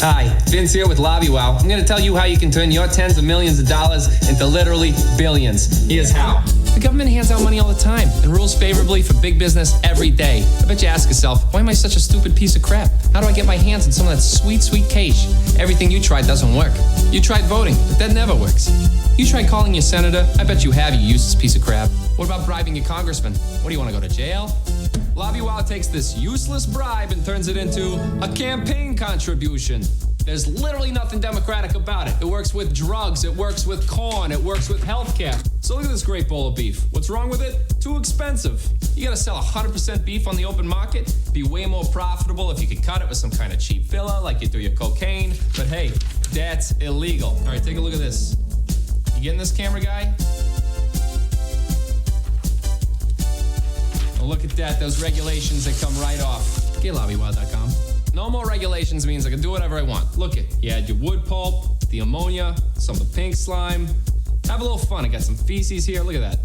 Hi, Vince here with LobbyWow. I'm going to tell you how you can turn your tens of millions of dollars into literally billions. Here's how. The government hands out money all the time and rules favorably for big business every day. I bet you ask yourself, why am I such a stupid piece of crap? How do I get my hands on some of that sweet, sweet cash? Everything you tried doesn't work. You tried voting, but that never works. You tried calling your senator? I bet you have, you useless piece of crap. What about bribing your congressman? What do you want to go to jail? LobbyWow takes this useless bribe and turns it into a campaign contribution. There's literally nothing democratic about it. It works with drugs, it works with corn, it works with healthcare. So look at this great bowl of beef. What's wrong with it? Too expensive. You gotta sell 100% beef on the open market. Be way more profitable if you could cut it with some kind of cheap filler like you do your cocaine. But hey, that's illegal. All right, take a look at this. You getting this, camera guy? Well, look at that, those regulations that come right off. Get LobbyWow.com. No more regulations means I can do whatever I want. Look it, you add your wood pulp, the ammonia, some of the pink slime. Have a little fun. I got some feces here. Look at that.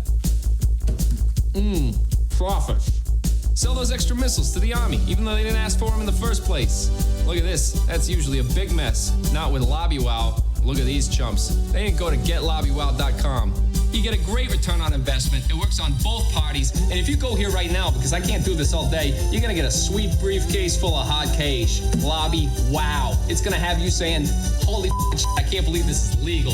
Profit. Sell those extra missiles to the army, even though they didn't ask for them in the first place. Look at this. That's usually a big mess. Not with LobbyWow. Look at these chumps. They didn't go to GetLobbyWow.com. You get a great return on investment. It works on both parties. And if you go here right now, because I can't do this all day, you're going to get a sweet briefcase full of hot cash. LobbyWow. It's going to have you saying, holy shit, I can't believe this is legal.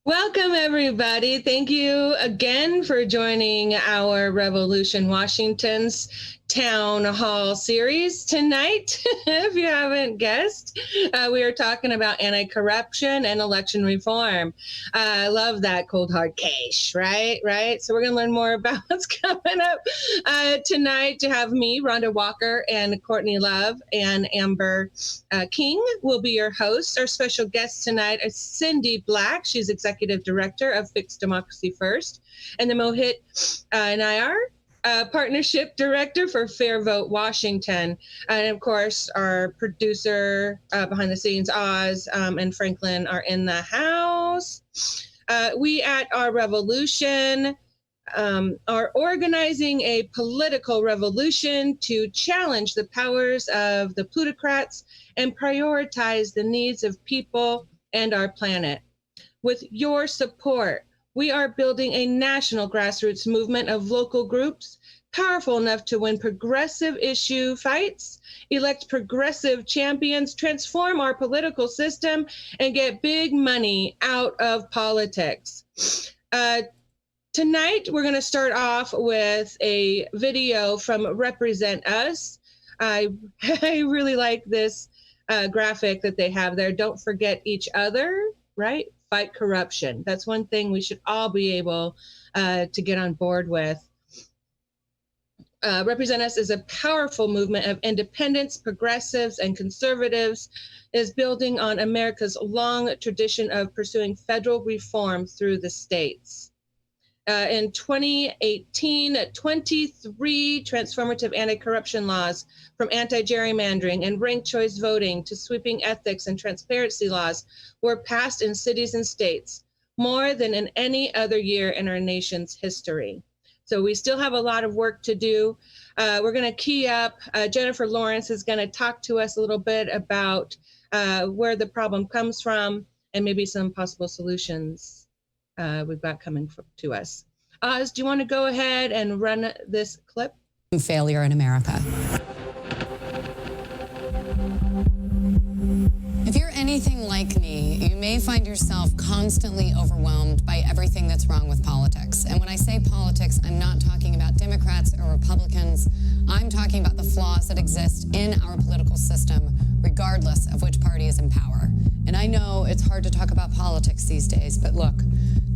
Welcome, everybody. Thank you again for joining our Revolution Washington's Town Hall series tonight. If you haven't guessed, we are talking about anti-corruption and election reform. I love that cold hard cash, right? So we're going to learn more about what's coming up tonight. To have me, Rhonda Walker, and Courtney Love, and Amber King will be your hosts. Our special guest tonight is Cindy Black. She's Executive Director of Fix Democracy First, and the Mohit Nayar, Partnership Director for Fair Vote Washington. And of course, our producer behind the scenes, Oz and Franklin, are in the house. We at our revolution are organizing a political revolution to challenge the powers of the plutocrats and prioritize the needs of people and our planet. With your support, we are building a national grassroots movement of local groups powerful enough to win progressive issue fights, elect progressive champions, transform our political system, and get big money out of politics. Tonight, we're going to start off with a video from Represent Us. I really like this graphic that they have there. Don't forget each other, right? Fight corruption. That's one thing we should all be able to get on board with. Represent Us is a powerful movement of independents, progressives, and conservatives. It is building on America's long tradition of pursuing federal reform through the states. In 2018, 23 transformative anti-corruption laws, from anti-gerrymandering and ranked choice voting to sweeping ethics and transparency laws, were passed in cities and states, more than in any other year in our nation's history. So we still have a lot of work to do. We're going to key up. Jennifer Lawrence is going to talk to us a little bit about where the problem comes from and maybe some possible solutions we've got coming to us. Oz, do you want to go ahead and run this clip? Failure in America. If you're anything like me, you may find yourself constantly overwhelmed by everything that's wrong with politics. And when I say politics, I'm not talking about Democrats or Republicans. I'm talking about the flaws that exist in our political system, regardless of which party is in power. And I know it's hard to talk about politics these days, but look,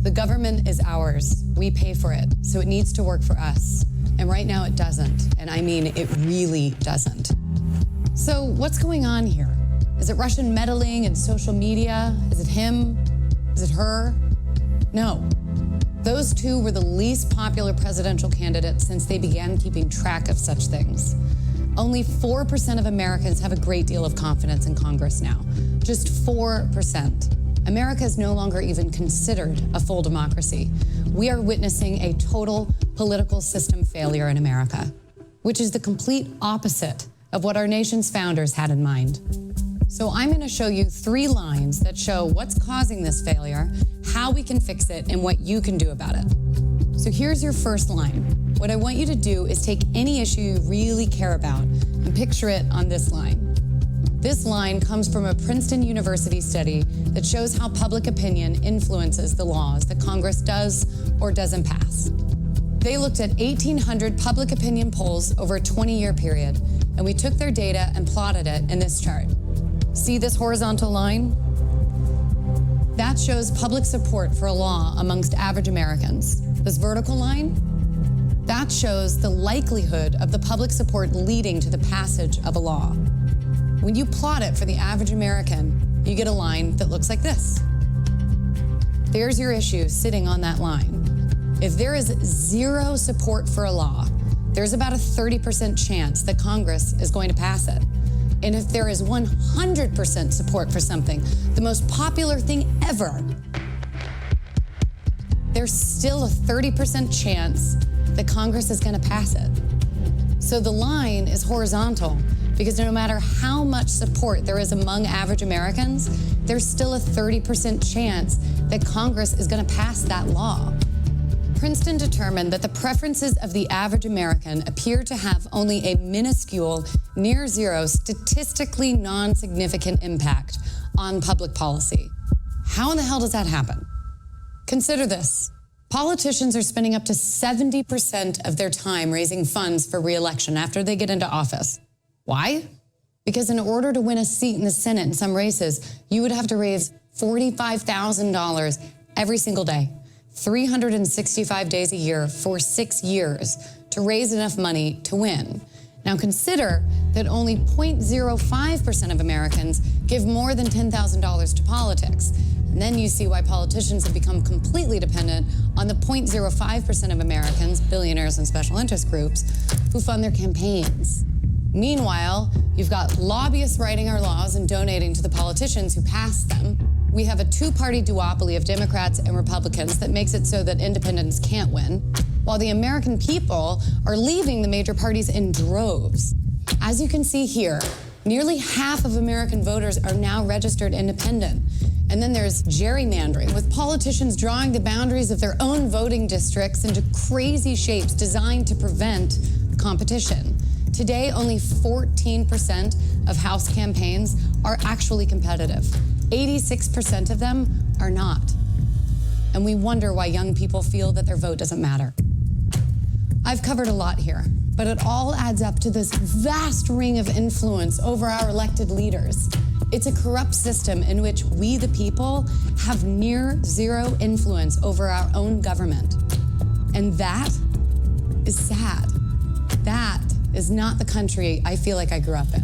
the government is ours. We pay for it, so it needs to work for us. And right now it doesn't. And I mean, it really doesn't. So what's going on here? Is it Russian meddling in social media? Is it him? Is it her? No. Those two were the least popular presidential candidates since they began keeping track of such things. Only 4% of Americans have a great deal of confidence in Congress now. Just 4%. America is no longer even considered a full democracy. We are witnessing a total political system failure in America, which is the complete opposite of what our nation's founders had in mind. So I'm going to show you 3 lines that show what's causing this failure, how we can fix it, and what you can do about it. So here's your first line. What I want you to do is take any issue you really care about and picture it on this line. This line comes from a Princeton University study that shows how public opinion influences the laws that Congress does or doesn't pass. They looked at 1,800 public opinion polls over a 20-year period, and we took their data and plotted it in this chart. See this horizontal line? That shows public support for a law amongst average Americans. This vertical line? That shows the likelihood of the public support leading to the passage of a law. When you plot it for the average American, you get a line that looks like this. There's your issue sitting on that line. If there is 0 support for a law, there's about a 30% chance that Congress is going to pass it. And if there is 100% support for something, the most popular thing ever, there's still a 30% chance that Congress is going to pass it. So the line is horizontal because no matter how much support there is among average Americans, there's still a 30% chance that Congress is going to pass that law. Princeton determined that the preferences of the average American appear to have only a minuscule, near 0, statistically non-significant impact on public policy. How in the hell does that happen? Consider this. Politicians are spending up to 70% of their time raising funds for re-election after they get into office. Why? Because in order to win a seat in the Senate in some races, you would have to raise $45,000 every single day, 365 days a year for 6 years to raise enough money to win. Now consider that only 0.05% of Americans give more than $10,000 to politics. And then you see why politicians have become completely dependent on the 0.05% of Americans, billionaires and special interest groups, who fund their campaigns. Meanwhile, you've got lobbyists writing our laws and donating to the politicians who pass them. We have a 2-party duopoly of Democrats and Republicans that makes it so that independents can't win, while the American people are leaving the major parties in droves. As you can see here, nearly half of American voters are now registered independent. And then there's gerrymandering, with politicians drawing the boundaries of their own voting districts into crazy shapes designed to prevent competition. Today, only 14% of House campaigns are actually competitive. 86% of them are not. And we wonder why young people feel that their vote doesn't matter. I've covered a lot here, but it all adds up to this vast ring of influence over our elected leaders. It's a corrupt system in which we, the people, have near 0 influence over our own government. And that is sad. That is not the country I feel like I grew up in.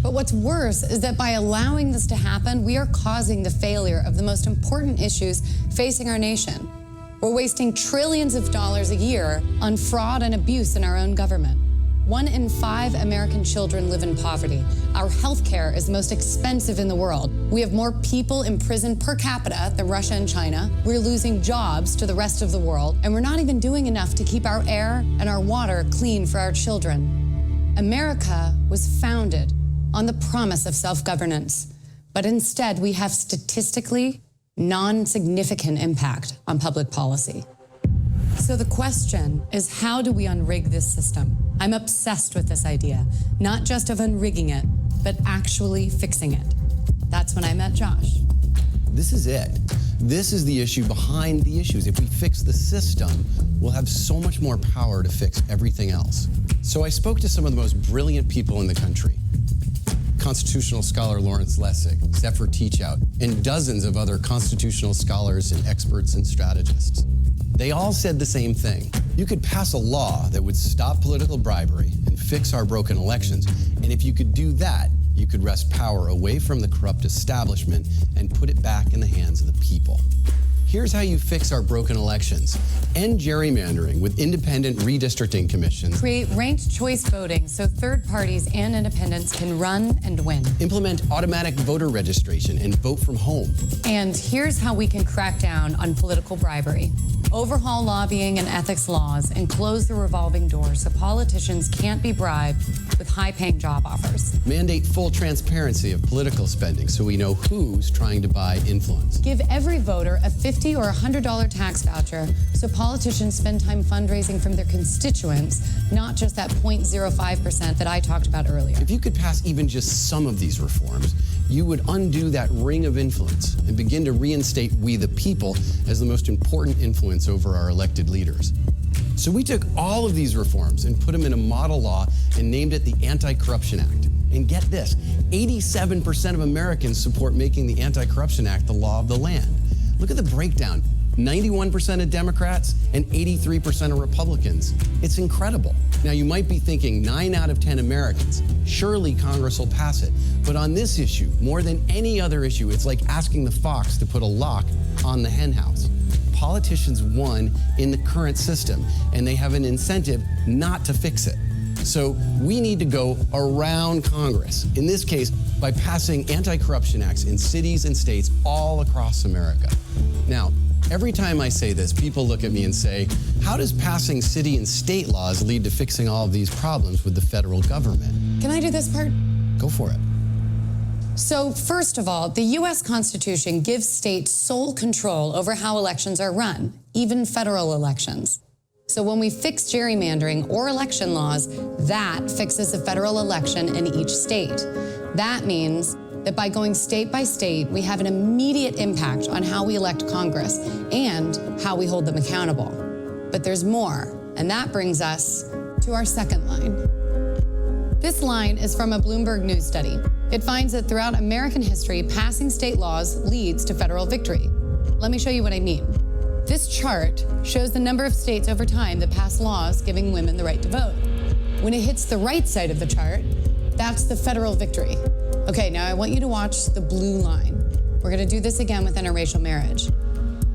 But what's worse is that by allowing this to happen, we are causing the failure of the most important issues facing our nation. We're wasting trillions of dollars a year on fraud and abuse in our own government. 1 in 5 American children live in poverty. Our health care is the most expensive in the world. We have more people in prison per capita than Russia and China. We're losing jobs to the rest of the world, and we're not even doing enough to keep our air and our water clean for our children. America was founded on the promise of self-governance, but instead we have statistically non-significant impact on public policy. So the question is, how do we unrig this system? I'm obsessed with this idea, not just of unrigging it, but actually fixing it. That's when I met Josh. This is it. This is the issue behind the issues. If we fix the system, we'll have so much more power to fix everything else. So I spoke to some of the most brilliant people in the country. Constitutional scholar Lawrence Lessig, Zephyr Teachout, and dozens of other constitutional scholars and experts and strategists. They all said the same thing. You could pass a law that would stop political bribery and fix our broken elections. And if you could do that, you could wrest power away from the corrupt establishment and put it back in the hands of the people. Here's how you fix our broken elections. End gerrymandering with independent redistricting commissions. Create ranked choice voting so third parties and independents can run and win. Implement automatic voter registration and vote from home. And here's how we can crack down on political bribery. Overhaul lobbying and ethics laws and close the revolving door so politicians can't be bribed with high-paying job offers. Mandate full transparency of political spending so we know who's trying to buy influence. Give every voter a $50 or $100 tax voucher so politicians spend time fundraising from their constituents, not just that 0.05% that I talked about earlier. If you could pass even just some of these reforms, you would undo that ring of influence and begin to reinstate we the people as the most important influence over our elected leaders. So we took all of these reforms and put them in a model law and named it the Anti-Corruption Act. And get this, 87% of Americans support making the Anti-Corruption Act the law of the land. Look at the breakdown. 91% of Democrats and 83% of Republicans. It's incredible. Now, you might be thinking 9 out of 10 Americans. Surely Congress will pass it. But on this issue, more than any other issue, it's like asking the fox to put a lock on the henhouse. Politicians won in the current system, and they have an incentive not to fix it. So we need to go around Congress, in this case, by passing anti-corruption acts in cities and states all across America. Now, every time I say this, people look at me and say, how does passing city and state laws lead to fixing all of these problems with the federal government? Can I do this part? Go for it. So, first of all, the U.S. Constitution gives states sole control over how elections are run, even federal elections. So when we fix gerrymandering or election laws, that fixes the federal election in each state. That means that by going state by state, we have an immediate impact on how we elect Congress and how we hold them accountable. But there's more, and that brings us to our second line. This line is from a Bloomberg News study. It finds that throughout American history, passing state laws leads to federal victory. Let me show you what I mean. This chart shows the number of states over time that pass laws giving women the right to vote. When it hits the right side of the chart, that's the federal victory. Okay, now I want you to watch the blue line. We're gonna do this again with interracial marriage.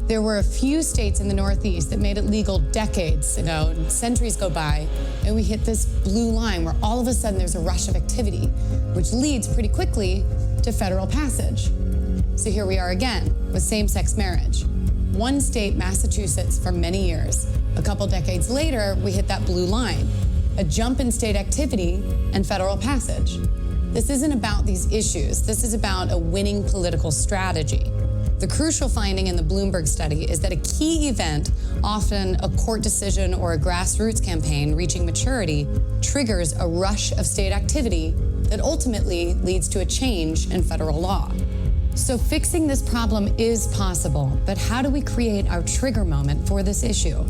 There were a few states in the Northeast that made it legal decades ago, and centuries go by, and we hit this blue line where all of a sudden there's a rush of activity, which leads pretty quickly to federal passage. So here we are again with same-sex marriage. One state, Massachusetts, for many years. A couple decades later, we hit that blue line, a jump in state activity and federal passage. This isn't about these issues. This is about a winning political strategy. The crucial finding in the Bloomberg study is that a key event, often a court decision or a grassroots campaign reaching maturity, triggers a rush of state activity that ultimately leads to a change in federal law. So fixing this problem is possible, but how do we create our trigger moment for this issue?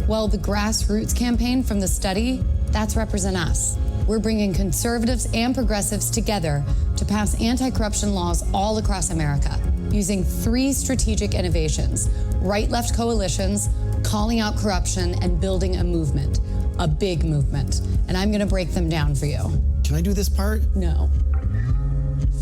Well, the grassroots campaign from the study, that's Represent Us. We're bringing conservatives and progressives together to pass anti-corruption laws all across America using 3 strategic innovations: right-left coalitions, calling out corruption, and building a movement, a big movement. And I'm gonna break them down for you. Can I do this part? No.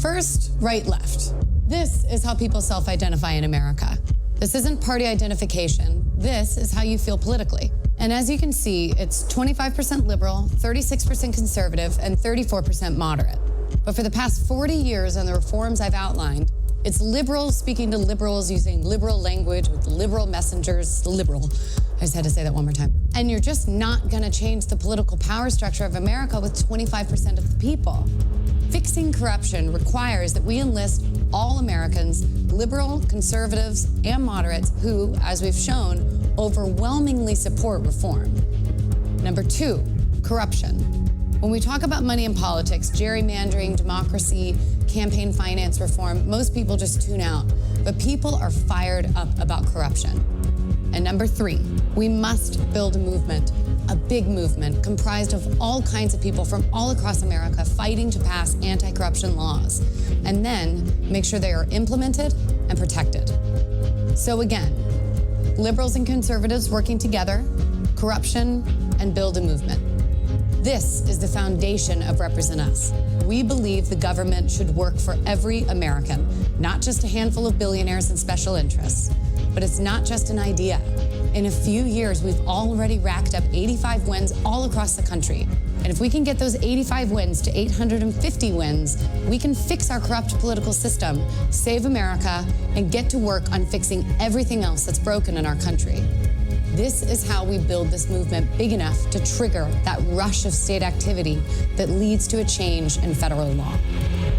First, right-left. This is how people self-identify in America. This isn't party identification. This is how you feel politically. And as you can see, it's 25% liberal, 36% conservative, and 34% moderate. But for the past 40 years on the reforms I've outlined, it's liberals speaking to liberals using liberal language with liberal messengers, liberal. I just had to say that one more time. And you're just not gonna change the political power structure of America with 25% of the people. Fixing corruption requires that we enlist all Americans, liberal, conservatives, and moderates who, as we've shown, overwhelmingly support reform. Number 2, corruption. When we talk about money in politics, gerrymandering, democracy, campaign finance reform, most people just tune out. But people are fired up about corruption. And number 3, we must build a movement, a big movement comprised of all kinds of people from all across America fighting to pass anti-corruption laws, and then make sure they are implemented and protected. So again, liberals and conservatives working together, corruption, and build a movement. This is the foundation of Represent Us. We believe the government should work for every American, not just a handful of billionaires and special interests. But it's not just an idea. In a few years, we've already racked up 85 wins all across the country. And if we can get those 85 wins to 850 wins, we can fix our corrupt political system, save America, and get to work on fixing everything else that's broken in our country. This is how we build this movement big enough to trigger that rush of state activity that leads to a change in federal law.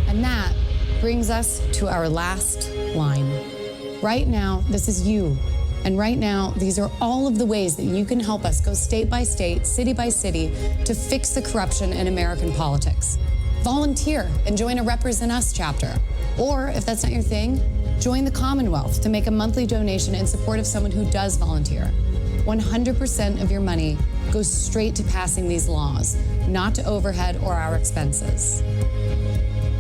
And that brings us to our last line. Right now, this is you. And right now, these are all of the ways that you can help us go state by state, city by city, to fix the corruption in American politics. Volunteer and join a Represent Us chapter. Or, if that's not your thing, join the Commonwealth to make a monthly donation in support of someone who does volunteer. 100% of your money goes straight to passing these laws, not to overhead or our expenses.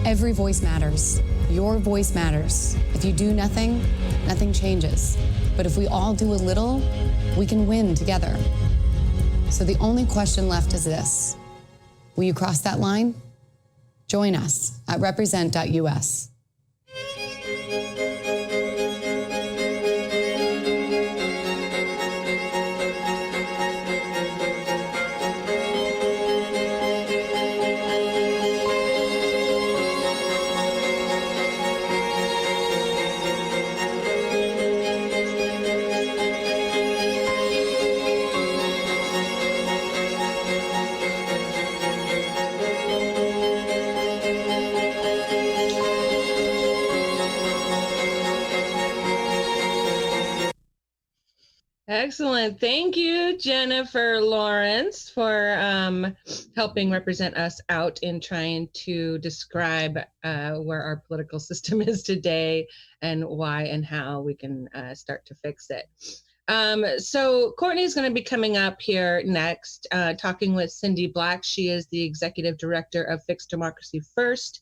Every voice matters. Your voice matters. If you do nothing, nothing changes. But if we all do a little, we can win together. So the only question left is this. Will you cross that line? Join us at represent.us. Excellent. Thank you, Jennifer Lawrence, for helping represent us out in trying to describe where our political system is today and why and how we can start to fix it. So Courtney's going to be coming up here next, talking with Cindy Black. She is the Executive Director of Fix Democracy First.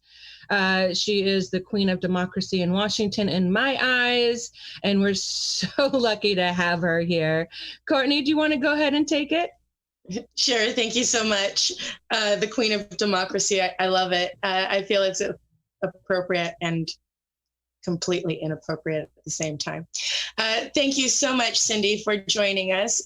She is the queen of democracy in Washington in my eyes, and we're so lucky to have her here. Courtney, do you want to go ahead and take it? Sure. Thank you so much. The queen of democracy. I love it. I feel it's appropriate and completely inappropriate at the same time. Thank you so much, Cindy, for joining us.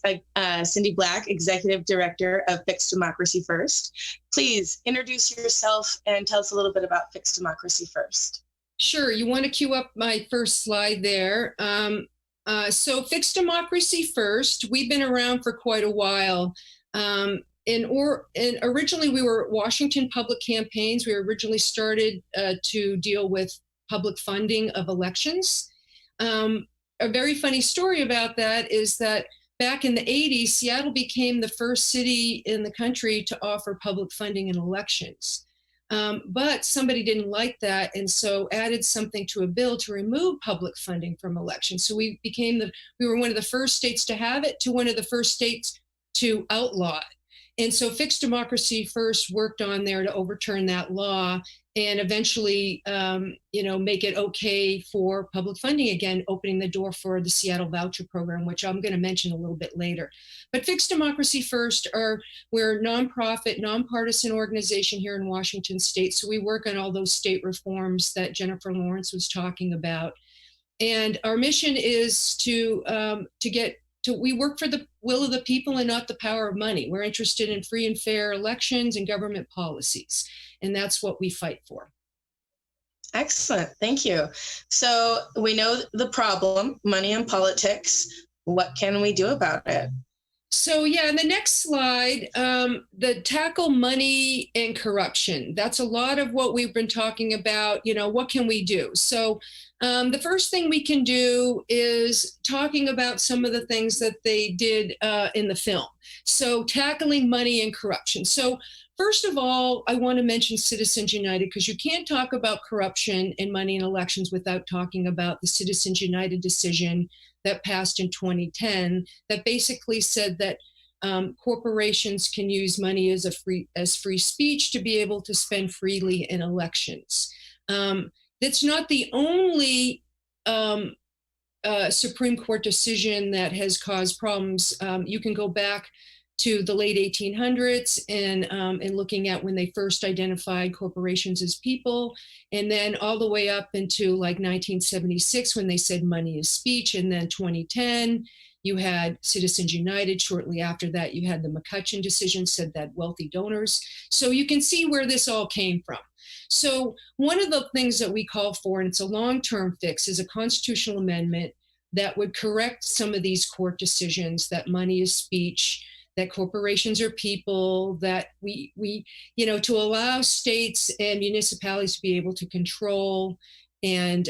Cindy Black, Executive Director of Fix Democracy First. Please introduce yourself and tell us a little bit about Fix Democracy First. Sure. You want to cue up my first slide there. So Fix Democracy First, we've been around for quite a while. And originally we were Washington Public Campaigns. We were originally started to deal with public funding of elections. A very funny story about that is that back in the 80s, Seattle became the first city in the country to offer public funding in elections. But somebody didn't like that, and so added something to a bill to remove public funding from elections. So we were one of the first states to have it, to one of the first states to outlaw it. And so Fix Democracy First worked on there to overturn that law and eventually, make it okay for public funding again, opening the door for the Seattle Voucher Program, which I'm going to mention a little bit later. But Fix Democracy First, we're a nonprofit, nonpartisan organization here in Washington State. So we work on all those state reforms that Jennifer Lawrence was talking about. And our mission is we work for the will of the people and not the power of money. We're interested in free and fair elections and government policies. And that's what we fight for. Excellent. Thank you. So we know the problem, money in politics. What can we do about it? So in the next slide, the tackle money and corruption. That's a lot of what we've been talking about. What can we do? So the first thing we can do is talking about some of the things that they did in the film. So tackling money and corruption. So first of all, I want to mention Citizens United, because you can't talk about corruption and money in elections without talking about the Citizens United decision that passed in 2010 that basically said that corporations can use money as free speech to be able to spend freely in elections. That's not the only Supreme Court decision that has caused problems. You can go back to the late 1800s and looking at when they first identified corporations as people, and then all the way up into like 1976 when they said money is speech, and then 2010 you had Citizens United. Shortly after that, you had the McCutcheon decision, said that wealthy donors. So you can see where this all came from. So one of the things that we call for, and it's a long-term fix, is a constitutional amendment that would correct some of these court decisions that money is speech, that corporations are people, that we to allow states and municipalities to be able to control and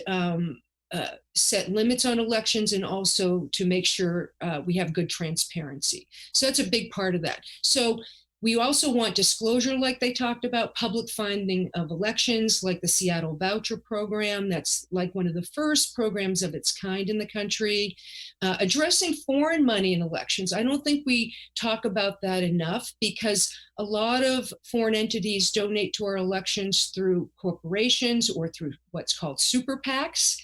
set limits on elections, and also to make sure we have good transparency. So that's a big part of that. So we also want disclosure, like they talked about, public funding of elections, like the Seattle Voucher Program. That's like one of the first programs of its kind in the country. Addressing foreign money in elections. I don't think we talk about that enough, because a lot of foreign entities donate to our elections through corporations or through what's called super PACs.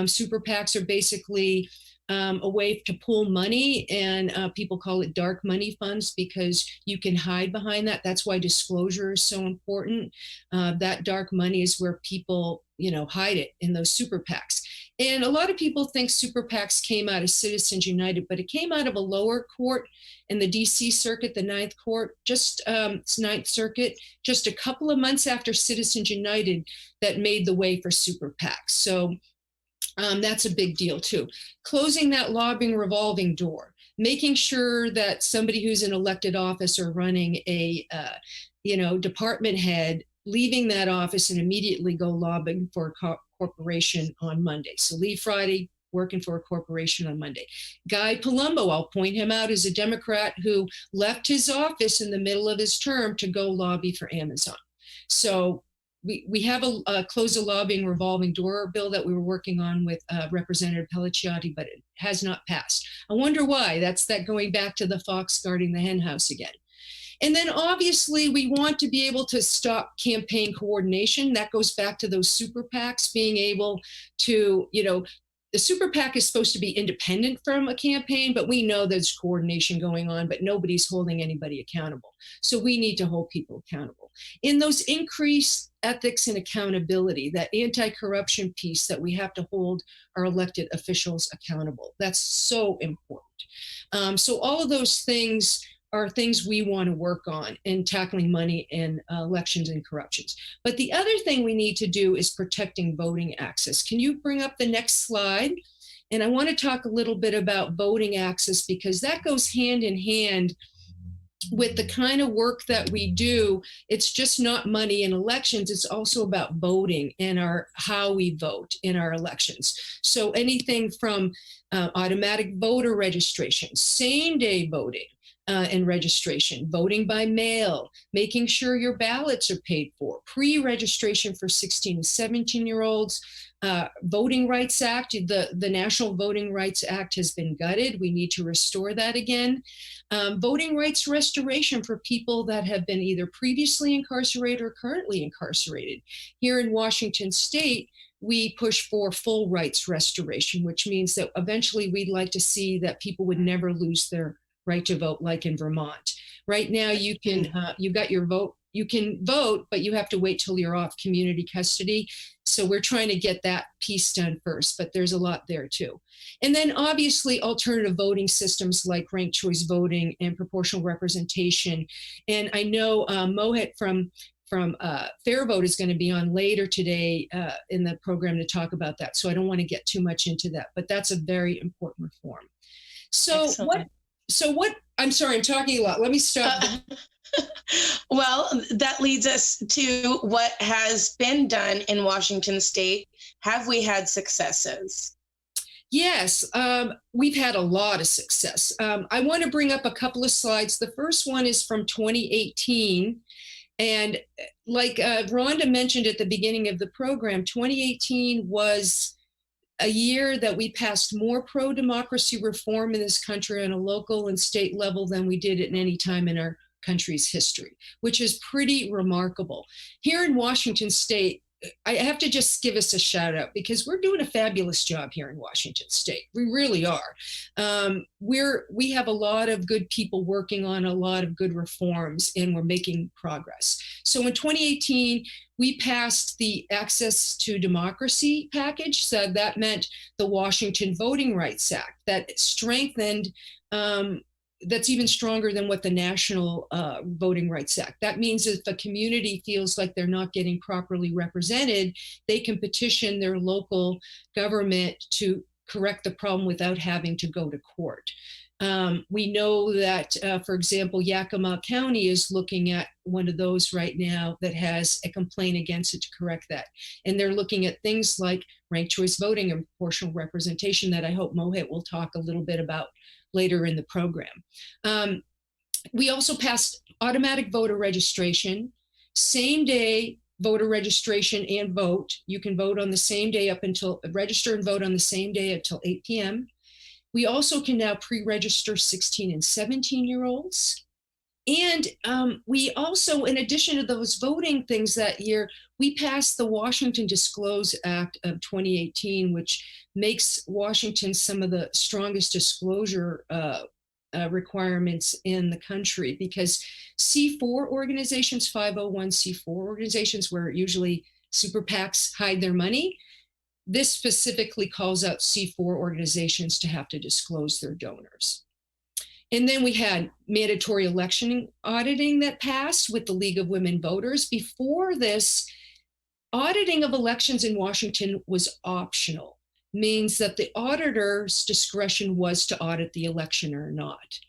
Super PACs are basically a way to pool money, and people call it dark money funds because you can hide behind that. That's why disclosure is so important. That dark money is where people, hide it in those super PACs. And a lot of people think super PACs came out of Citizens United, but it came out of a lower court in the DC Circuit, the Ninth Circuit, just a couple of months after Citizens United, that made the way for super PACs. So that's a big deal too. Closing that lobbying revolving door, making sure that somebody who's in elected office or running a, department head, leaving that office and immediately go lobbying for a corporation on Monday. So leave Friday, working for a corporation on Monday. Guy Palumbo, I'll point him out as a Democrat who left his office in the middle of his term to go lobby for Amazon. So we have a close the lobbying revolving door bill that we were working on with Representative Pelliciotti, but it has not passed. I wonder why. That's that going back to the fox guarding the hen house again. And then obviously we want to be able to stop campaign coordination. That goes back to those super PACs being able to, the super PAC is supposed to be independent from a campaign, but we know there's coordination going on, but nobody's holding anybody accountable. So we need to hold people accountable. In those increased ethics and accountability, that anti-corruption piece, that we have to hold our elected officials accountable. That's so important. So all of those things are things we want to work on in tackling money in elections and corruptions. But the other thing we need to do is protecting voting access. Can you bring up the next slide? And I want to talk a little bit about voting access, because that goes hand in hand with the kind of work that we do. It's just not money in elections. It's also about voting and how we vote in our elections. So anything from automatic voter registration, same-day voting, and registration, voting by mail, making sure your ballots are paid for, pre-registration for 16 and 17-year-olds, Voting Rights Act. The National Voting Rights Act has been gutted. We need to restore that again. Voting rights restoration for people that have been either previously incarcerated or currently incarcerated. Here in Washington State, we push for full rights restoration, which means that eventually we'd like to see that people would never lose their right to vote, like in Vermont. Right now, you got your vote, you can vote, but you have to wait till you're off community custody. So we're trying to get that piece done first, but there's a lot there too. And then obviously alternative voting systems like ranked choice voting and proportional representation. And I know Mohit from Fair Vote is going to be on later today in the program to talk about that. So I don't want to get too much into that, but that's a very important reform. So Excellent. what, I'm sorry, I'm talking a lot. Let me stop. Well, that leads us to what has been done in Washington State. Have we had successes? Yes, we've had a lot of success. I want to bring up a couple of slides. The first one is from 2018. And like Rhonda mentioned at the beginning of the program, 2018 was a year that we passed more pro-democracy reform in this country on a local and state level than we did at any time in our country's history, which is pretty remarkable. Here in Washington State, I have to just give us a shout out because we're doing a fabulous job here in Washington State. We really are. We have a lot of good people working on a lot of good reforms, and we're making progress. So in 2018, we passed the Access to Democracy package. So that meant the Washington Voting Rights Act that strengthened, that's even stronger than what the National Voting Rights Act. That means if a community feels like they're not getting properly represented, they can petition their local government to correct the problem without having to go to court. We know that, for example, Yakima County is looking at one of those right now that has a complaint against it to correct that. And they're looking at things like ranked choice voting and proportional representation that I hope Mohit will talk a little bit about later in the program. We also passed automatic voter registration, same day voter registration and vote. You can vote on the same day register and vote on the same day until 8 p.m. We also can now pre-register 16 and 17-year-olds. And we also, in addition to those voting things that year, we passed the Washington Disclose Act of 2018, which makes Washington some of the strongest disclosure requirements in the country, because C4 organizations, 501c4 organizations, where usually super PACs hide their money, this specifically calls out C4 organizations to have to disclose their donors. And then we had mandatory election auditing that passed with the League of Women Voters. Before this, auditing of elections in Washington was optional, means that the auditor's discretion was to audit the election or not.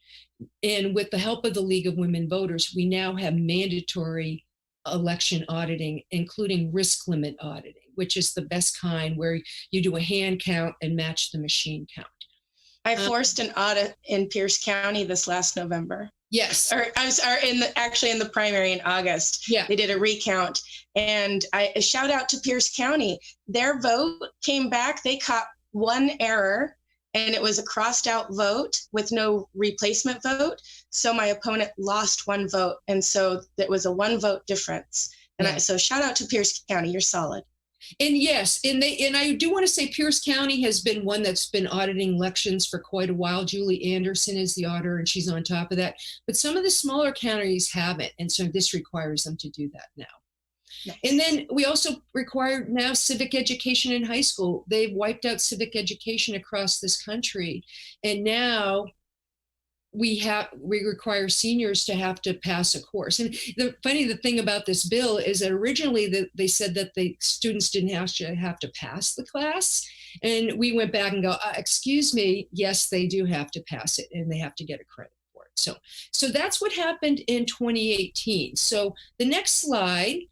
And with the help of the League of Women Voters, we now have mandatory election auditing, including risk limit auditing, which is the best kind, where you do a hand count and match the machine count. I forced an audit in Pierce County this last November. Yes. Or I'm sorry, in the primary in August. Yeah. They did a recount, and a shout out to Pierce County. Their vote came back. They caught one error, and it was a crossed out vote with no replacement vote. So my opponent lost one vote, and so it was a 1 vote difference. And so shout out to Pierce County. You're solid. And yes, and I do want to say Pierce County has been one that's been auditing elections for quite a while. Julie Anderson is the auditor, and she's on top of that. But some of the smaller counties haven't, and so this requires them to do that now. Nice. And then we also require now civic education in high school. They've wiped out civic education across this country, and now we require seniors to have to pass a course. And the thing about this bill is that originally they said that the students didn't have to pass the class. And we went back and go, excuse me, yes, they do have to pass it, and they have to get a credit for it. So that's what happened in 2018. So the next slide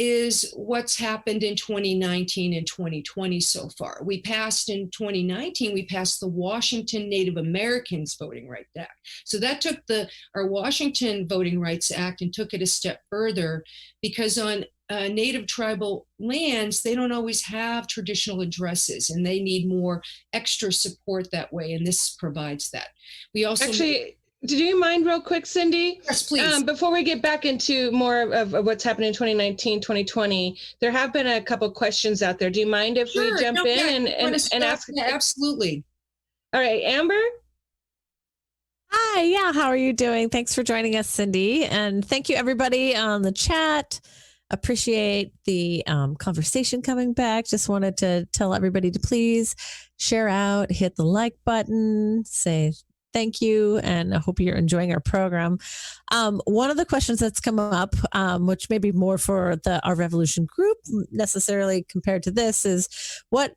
is what's happened in 2019 and 2020 so far. We passed in 2019, we passed the Washington Native Americans Voting Rights Act. So that took our Washington Voting Rights Act and took it a step further, because on Native tribal lands, they don't always have traditional addresses, and they need more extra support that way, and this provides that. We also— Actually, do you mind real quick, Cindy? Yes, please. Before we get back into more of what's happened in 2019, 2020, there have been a couple questions out there. Do you mind if we jump in and ask? Yeah, absolutely. All right, Amber? Hi, yeah, how are you doing? Thanks for joining us, Cindy. And thank you, everybody on the chat. Appreciate the conversation coming back. Just wanted to tell everybody to please share out, hit the like button, say thank you, and I hope you're enjoying our program. One of the questions that's come up, which may be more for our Revolution group necessarily compared to this, is what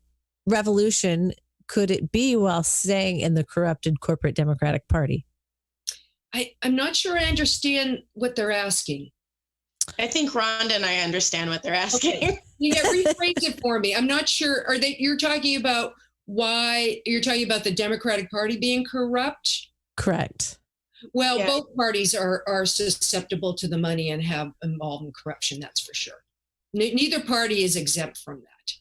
revolution could it be while staying in the corrupted corporate Democratic Party? I'm not sure I understand what they're asking. I think Rhonda and I understand what they're asking. Okay. Yeah, rephrase it for me. I'm not sure. You're talking about why you're talking about the Democratic Party being corrupt? Correct. Well, yeah. Both parties are susceptible to the money and have involved in corruption, that's for sure. Neither party is exempt from that.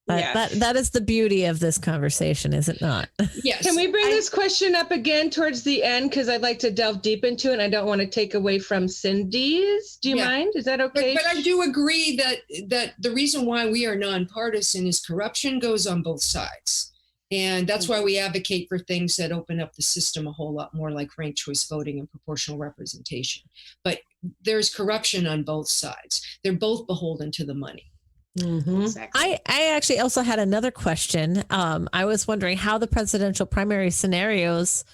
But Yeah. that is the beauty of this conversation, is it not? Yes. Can we bring this question up again towards the end? Because I'd like to delve deep into it and I don't want to take away from Cindy's. Do you Yeah. mind? Is that okay? But I do agree that the reason why we are nonpartisan is corruption goes on both sides. And that's why we advocate for things that open up the system a whole lot more, like ranked choice voting and proportional representation. But there's corruption on both sides. They're both beholden to the money. Mhm. Exactly. I actually also had another question. I was wondering how the presidential primary scenarios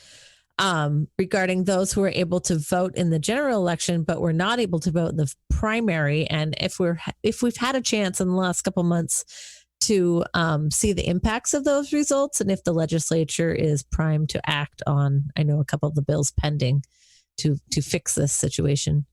regarding those who were able to vote in the general election but were not able to vote in the primary, and if we've had a chance in the last couple months to see the impacts of those results, and if the legislature is primed to act on, I know a couple of the bills pending to fix this situation.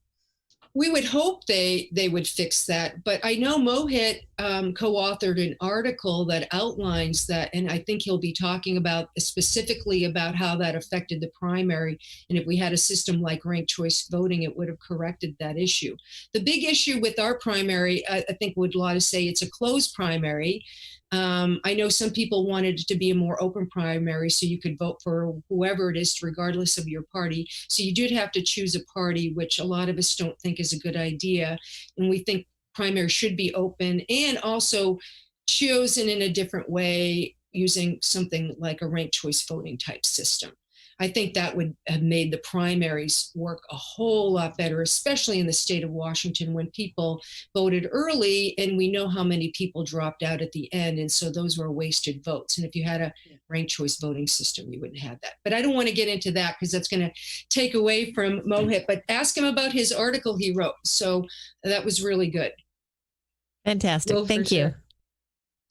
We would hope they would fix that, but I know Mohit co-authored an article that outlines that, and I think he'll be talking about specifically about how that affected the primary, and if we had a system like ranked choice voting, it would have corrected that issue. The big issue with our primary, I think would a lot to say it's a closed primary. I know some people wanted it to be a more open primary so you could vote for whoever it is regardless of your party. So you did have to choose a party, which a lot of us don't think is a good idea. And we think primary should be open and also chosen in a different way using something like a ranked choice voting type system. I think that would have made the primaries work a whole lot better, especially in the state of Washington when people voted early and we know how many people dropped out at the end. And so those were wasted votes. And if you had a ranked choice voting system, you wouldn't have that. But I don't want to get into that because that's going to take away from Mohit, but ask him about his article he wrote. So that was really good. Fantastic. Well, for Thank you. sure.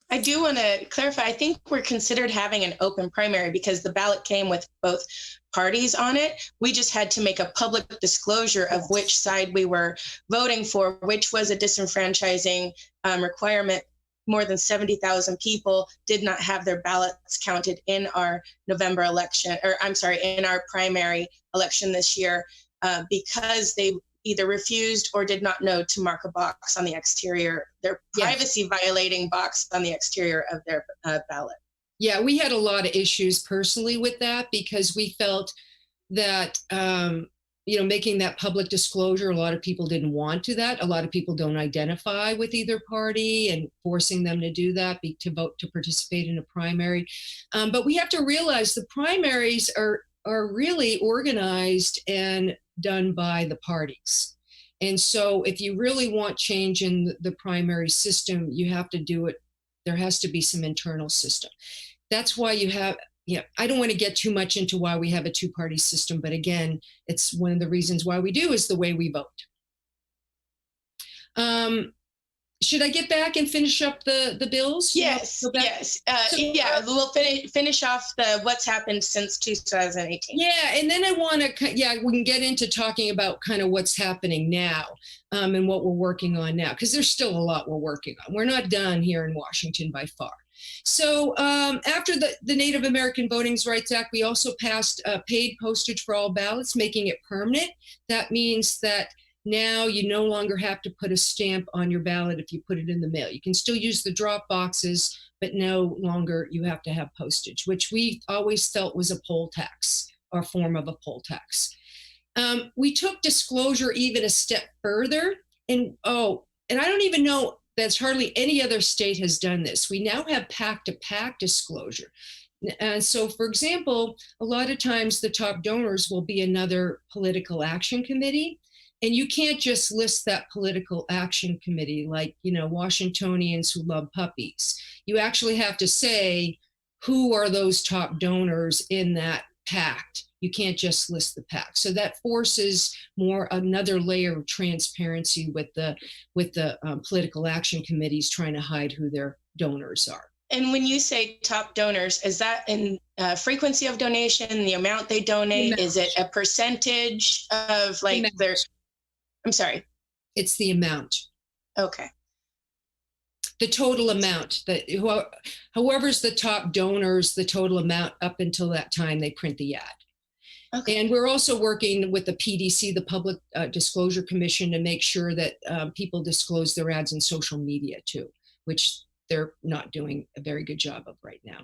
I do want to clarify, I think we're considered having an open primary because the ballot came with both parties on it. We just had to make a public disclosure of which side we were voting for, which was a disenfranchising requirement. More than 70,000 people did not have their ballots counted in our November election, or I'm sorry, in our primary election this year because they either refused or did not know to mark a box on the exterior, their privacy violating box on the exterior of their ballot. Yeah, we had a lot of issues personally with that because we felt that, making that public disclosure, a lot of people didn't want to that. A lot of people don't identify with either party and forcing them to do that, to vote, to participate in a primary. But we have to realize the primaries are really organized and done by the parties. And so if you really want change in the primary system, you have to do it. There has to be some internal system. That's why you have, I don't want to get too much into why we have a two-party system, but again, it's one of the reasons why we do is the way we vote. Should I get back and finish up the bills? Yes, yes. We'll finish off what's happened since 2018. Yeah, and then I want to, we can get into talking about kind of what's happening now and what we're working on now, because there's still a lot we're working on. We're not done here in Washington by far. So after the Native American Voting Rights Act, we also passed paid postage for all ballots, making it permanent. That means that now you no longer have to put a stamp on your ballot if you put it in the mail. You can still use the drop boxes, but no longer you have to have postage, which we always felt was a poll tax or form of a poll tax. We took disclosure even a step further. And I don't even know that's hardly any other state has done this. We now have PAC-to-PAC disclosure. And so, for example, a lot of times the top donors will be another political action committee. And you can't just list that political action committee like, Washingtonians who love puppies. You actually have to say, who are those top donors in that pact? You can't just list the pact. So that forces another layer of transparency with the political action committees trying to hide who their donors are. And when you say top donors, is that in frequency of donation, the amount they donate? Is it a percentage of their... I'm sorry. It's the amount. Okay. The total amount, that whoever's the top donors, the total amount up until that time they print the ad. Okay. And we're also working with the PDC, the Public Disclosure Commission, to make sure that people disclose their ads in social media too, which they're not doing a very good job of right now.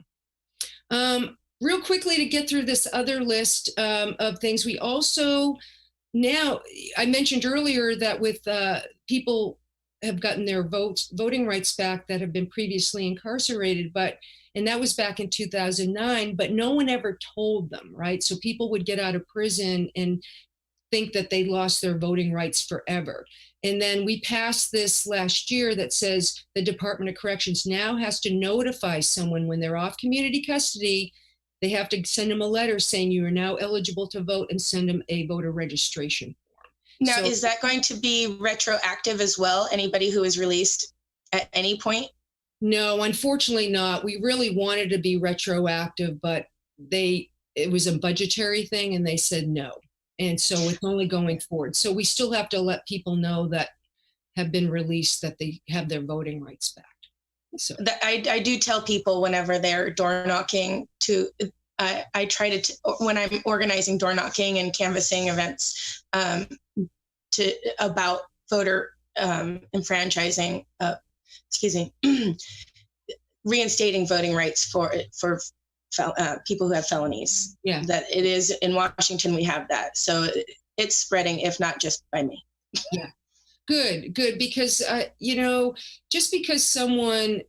Real quickly to get through this other list of things, we also now, I mentioned earlier that with people have gotten their voting rights back that have been previously incarcerated, and that was back in 2009, but no one ever told them, right? So people would get out of prison and think that they lost their voting rights forever. And then we passed this last year that says the Department of Corrections now has to notify someone when they're off community custody. They have to send them a letter saying you are now eligible to vote and send them a voter registration form. Now, So, is that going to be retroactive as well? Anybody who is released at any point? no, unfortunately not. We really wanted to be retroactive, but it was a budgetary thing and they said no. And so it's only going forward. So we still have to let people know that have been released that they have their voting rights back. So I do tell people whenever they're door knocking I try to, when I'm organizing door knocking and canvassing events about voter enfranchising, reinstating voting rights for people who have felonies. Yeah. That it is in Washington, we have that. So it's spreading, if not just by me. Yeah. Good. Because, just because someone,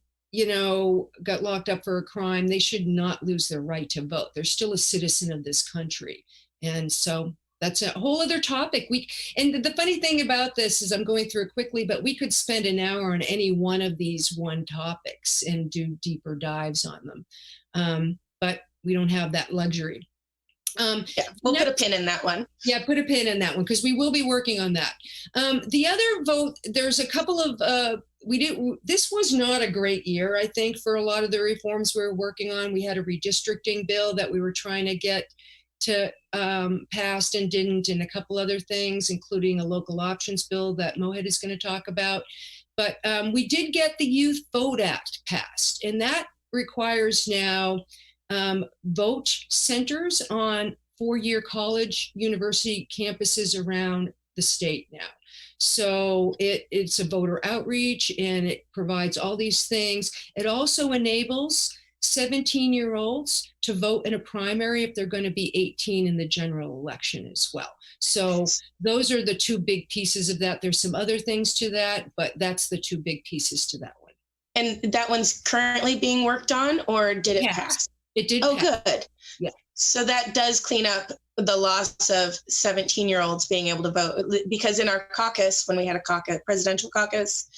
got locked up for a crime, they should not lose their right to vote. They're still a citizen of this country. And so that's a whole other topic. And the funny thing about this is I'm going through it quickly, but we could spend an hour on any one of these topics and do deeper dives on them. But we don't have that luxury. We'll put a pin in that one. Yeah, put a pin in that one because we will be working on that. The other vote, there's a couple of, this was not a great year, I think, for a lot of the reforms we were working on. We had a redistricting bill that we were trying to get to passed and didn't, and a couple other things, including a local options bill that Mohit is going to talk about. But we did get the Youth Bode Act passed, and that requires now vote centers on four-year college university campuses around the state now. So it's a voter outreach and it provides all these things. It also enables 17-year-olds to vote in a primary if they're going to be 18 in the general election as well. So those are the two big pieces of that. There's some other things to that, but that's the two big pieces to that one. And that one's currently being worked on, or did it pass? It did. Oh, pass. good. Yeah. So that does clean up the loss of 17-year-olds being able to vote, because in our caucus, when we had a presidential caucus,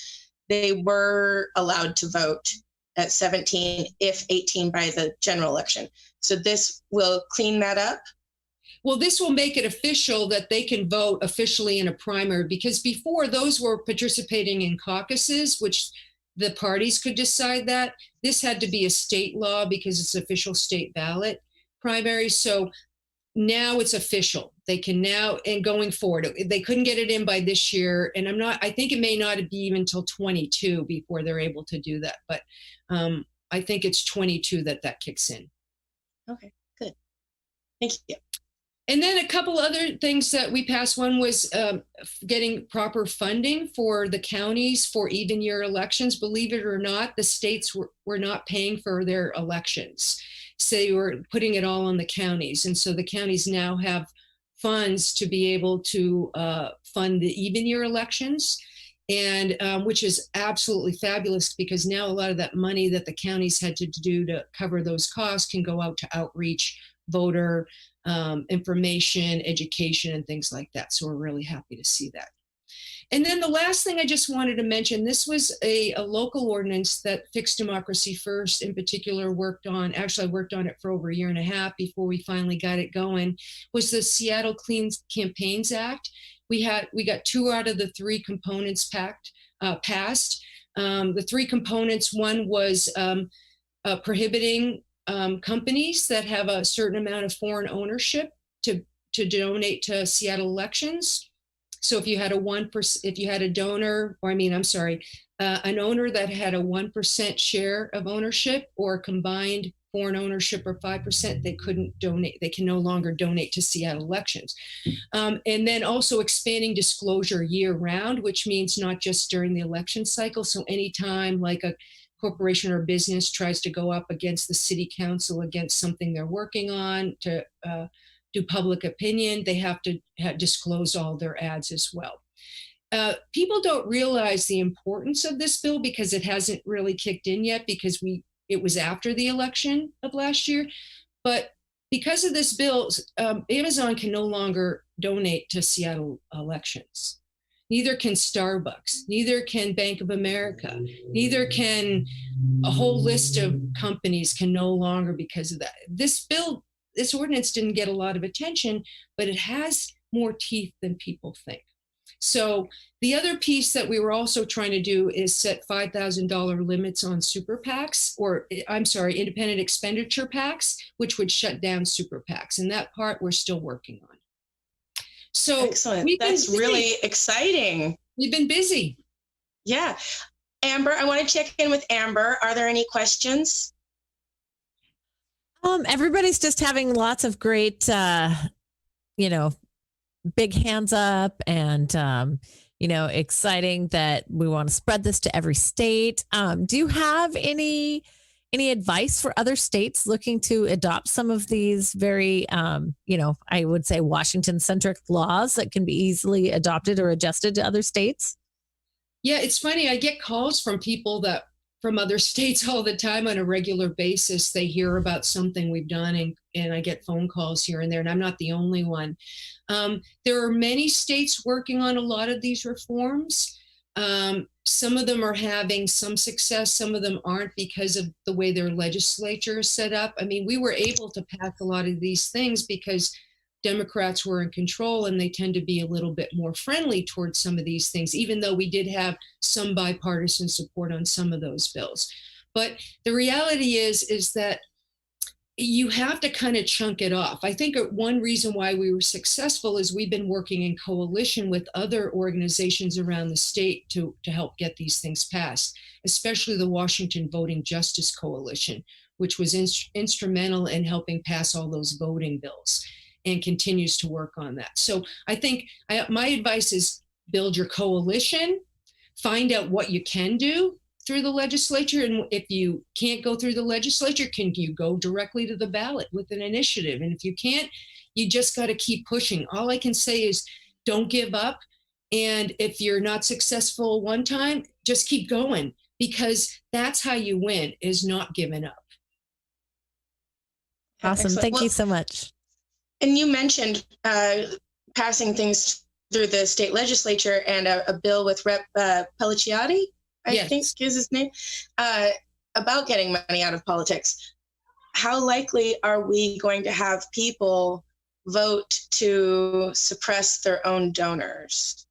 they were allowed to vote at 17 if 18 by the general election. So this will clean that up. Well, this will make it official that they can vote officially in a primary, because before those were participating in caucuses, which the parties could decide that. This had to be a state law because it's official state ballot primary. So now it's official. They can now, and going forward, they couldn't get it in by this year. And I think it may not be even until 22 before they're able to do that. But I think it's 22 that kicks in. Okay, good. Thank you. And then a couple other things that we passed. One was getting proper funding for the counties for even year elections. Believe it or not, the states were not paying for their elections. So they were putting it all on the counties. And so the counties now have funds to be able to fund the even year elections, and which is absolutely fabulous, because now a lot of that money that the counties had to do to cover those costs can go out to outreach, voter information, education, and things like that. So we're really happy to see that. And then the last thing I just wanted to mention, this was a local ordinance that Fixed Democracy First in particular worked on. Actually, I worked on it for over a year and a half before we finally got it going, was the Seattle Clean Campaigns Act. We got 2 out of the 3 components passed. The 3 components, one was prohibiting companies that have a certain amount of foreign ownership to donate to Seattle elections. So if you had an owner that had a 1% share of ownership or combined foreign ownership or 5%, they couldn't donate. They can no longer donate to Seattle elections. And then also expanding disclosure year round, which means not just during the election cycle. So anytime like a corporation or business tries to go up against the city council against something they're working on to do public opinion, they have to disclose all their ads as well. People don't realize the importance of this bill because it hasn't really kicked in yet, because it was after the election of last year. But because of this bill, Amazon can no longer donate to Seattle elections. Neither can Starbucks, neither can Bank of America, neither can a whole list of companies can no longer, because of that. This ordinance didn't get a lot of attention, but it has more teeth than people think. So the other piece that we were also trying to do is set $5,000 limits on super PACs, independent expenditure PACs, which would shut down super PACs. And that part we're still working on. So excellent. That's really exciting. We've been busy. Yeah. Amber, I want to check in with Amber. Are there any questions? Everybody's just having lots of great, big hands up and, exciting that we want to spread this to every state. Do you have any advice for other states looking to adopt some of these very, I would say Washington-centric laws that can be easily adopted or adjusted to other states? Yeah, it's funny. I get calls from people from other states all the time on a regular basis. They hear about something we've done, and I get phone calls here and there, and I'm not the only one. There are many states working on a lot of these reforms. Some of them are having some success, some of them aren't because of the way their legislature is set up. I mean, we were able to pass a lot of these things because Democrats were in control, and they tend to be a little bit more friendly towards some of these things, even though we did have some bipartisan support on some of those bills. But the reality is that you have to kind of chunk it off. I think one reason why we were successful is we've been working in coalition with other organizations around the state to help get these things passed, especially the Washington Voting Justice Coalition, which was instrumental in helping pass all those voting bills and continues to work on that. So I think my advice is build your coalition, find out what you can do through the legislature. And if you can't go through the legislature, can you go directly to the ballot with an initiative? And if you can't, you just got to keep pushing. All I can say is don't give up. And if you're not successful one time, just keep going, because that's how you win, is not giving up. Awesome. Excellent. Thank you so much. And you mentioned passing things through the state legislature and a bill with Rep. Pelliciotti, I think is his name, about getting money out of politics. How likely are we going to have people vote to suppress their own donors?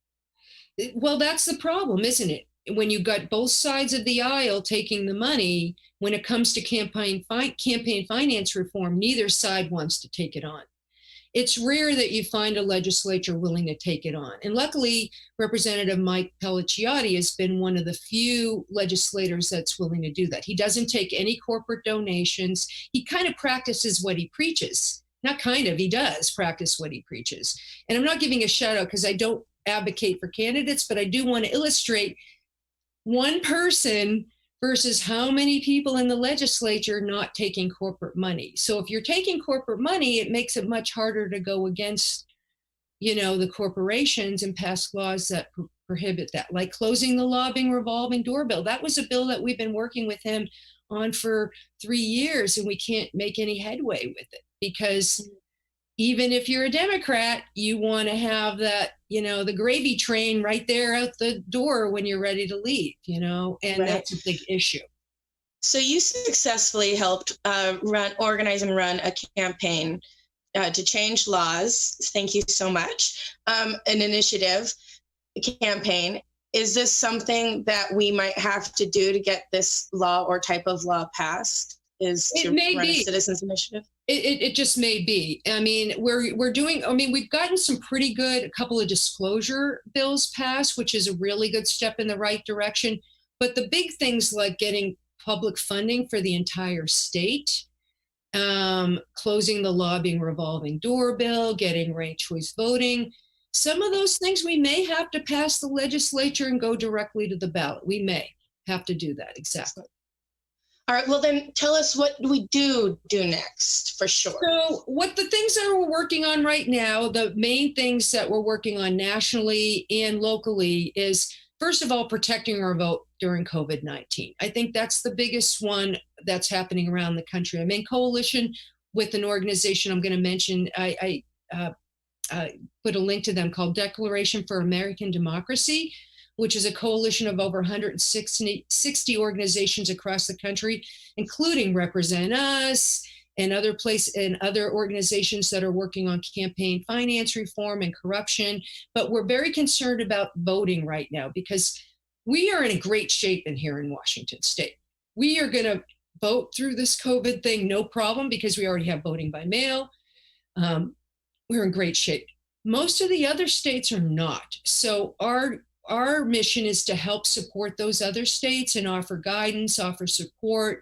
Well, that's the problem, isn't it? When you've got both sides of the aisle taking the money, when it comes to campaign finance reform, neither side wants to take it on. It's rare that you find a legislature willing to take it on. And luckily, Representative Mike Pelliciotti has been one of the few legislators that's willing to do that. He doesn't take any corporate donations. He kind of practices what he preaches. Not kind of, he does practice what he preaches. And I'm not giving a shout out because I don't advocate for candidates, but I do want to illustrate one person versus how many people in the legislature not taking corporate money. So if you're taking corporate money, it makes it much harder to go against, the corporations and pass laws that prohibit that, like closing the lobbying revolving door bill. That was a bill that we've been working with him on for 3 years, and we can't make any headway with it because even if you're a Democrat, you want to have that, the gravy train right there out the door when you're ready to leave, and right. That's a big issue. So you successfully helped organize and run a campaign to change laws. Thank you so much. An initiative, a campaign. Is this something that we might have to do to get this law or type of law passed? Is to run a citizens initiative? It just may be. I mean, we've gotten some pretty good, a couple of disclosure bills passed, which is a really good step in the right direction. But the big things like getting public funding for the entire state, closing the lobbying revolving door bill, getting ranked choice voting, some of those things we may have to pass the legislature and go directly to the ballot. We may have to do that, exactly. All right. Well, then tell us what we do next for sure. So what the things that we're working on right now, the main things that we're working on nationally and locally is, first of all, protecting our vote during COVID-19. I think that's the biggest one that's happening around the country. I'm in coalition with an organization I'm going to mention. I put a link to them called Declaration for American Democracy, which is a coalition of over 160 organizations across the country, including Represent Us and other organizations that are working on campaign finance reform and corruption. But we're very concerned about voting right now because we are in a great shape here in Washington State. We are going to vote through this COVID thing, no problem, because we already have voting by mail. We're in great shape. Most of the other states are not. So our mission is to help support those other states and offer guidance, offer support,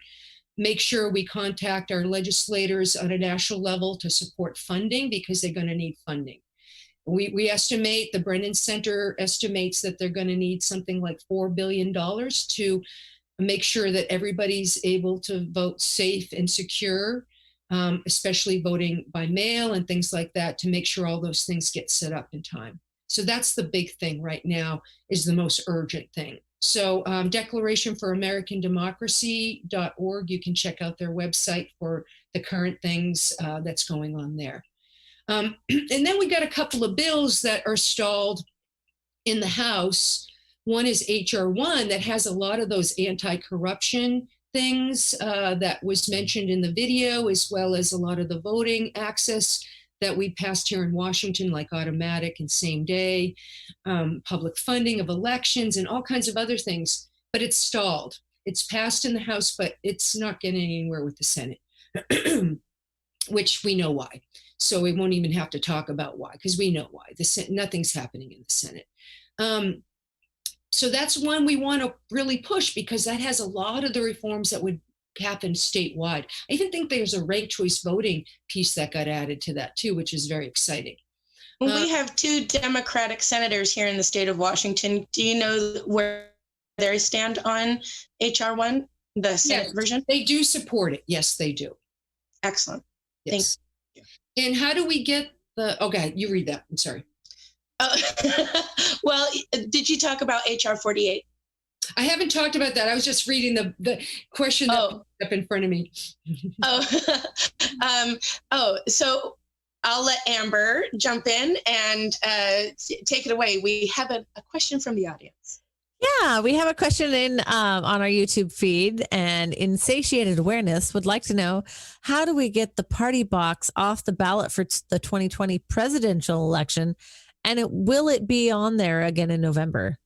make sure we contact our legislators on a national level to support funding because they're going to need funding. We estimate, the Brennan Center estimates that they're going to need something like $4 billion to make sure that everybody's able to vote safe and secure, especially voting by mail and things like that, to make sure all those things get set up in time. So that's the big thing right now, is the most urgent thing. So Declaration for American Democracy.org, you can check out their website for the current things that's going on there. And then we got a couple of bills that are stalled in the House. One is HR 1 that has a lot of those anti-corruption things that was mentioned in the video, as well as a lot of the voting access that we passed here in Washington, like automatic and same day, public funding of elections and all kinds of other things, but it's stalled. It's passed in the House, but it's not getting anywhere with the Senate, which we know why. So we won't even have to talk about why, because we know why. Nothing's happening in the Senate. So that's one we want to really push, because that has a lot of the reforms that would happen statewide. I even think there's a ranked choice voting piece that got added to that too, which is very exciting. We have 2 Democratic senators here in the state of Washington. Do you know where they stand on HR 1, the Senate version? They do support it. Yes, they do. Excellent. Yes. Thanks. And how do we get okay, you read that. I'm sorry. Well, did you talk about HR 48? I haven't talked about that. I was just reading the question that was up in front of me. So I'll let Amber jump in and take it away. We have a question from the audience. Yeah, we have a question in on our YouTube feed, and Insatiated Awareness would like to know, how do we get the party box off the ballot for the 2020 presidential election, and will it be on there again in November?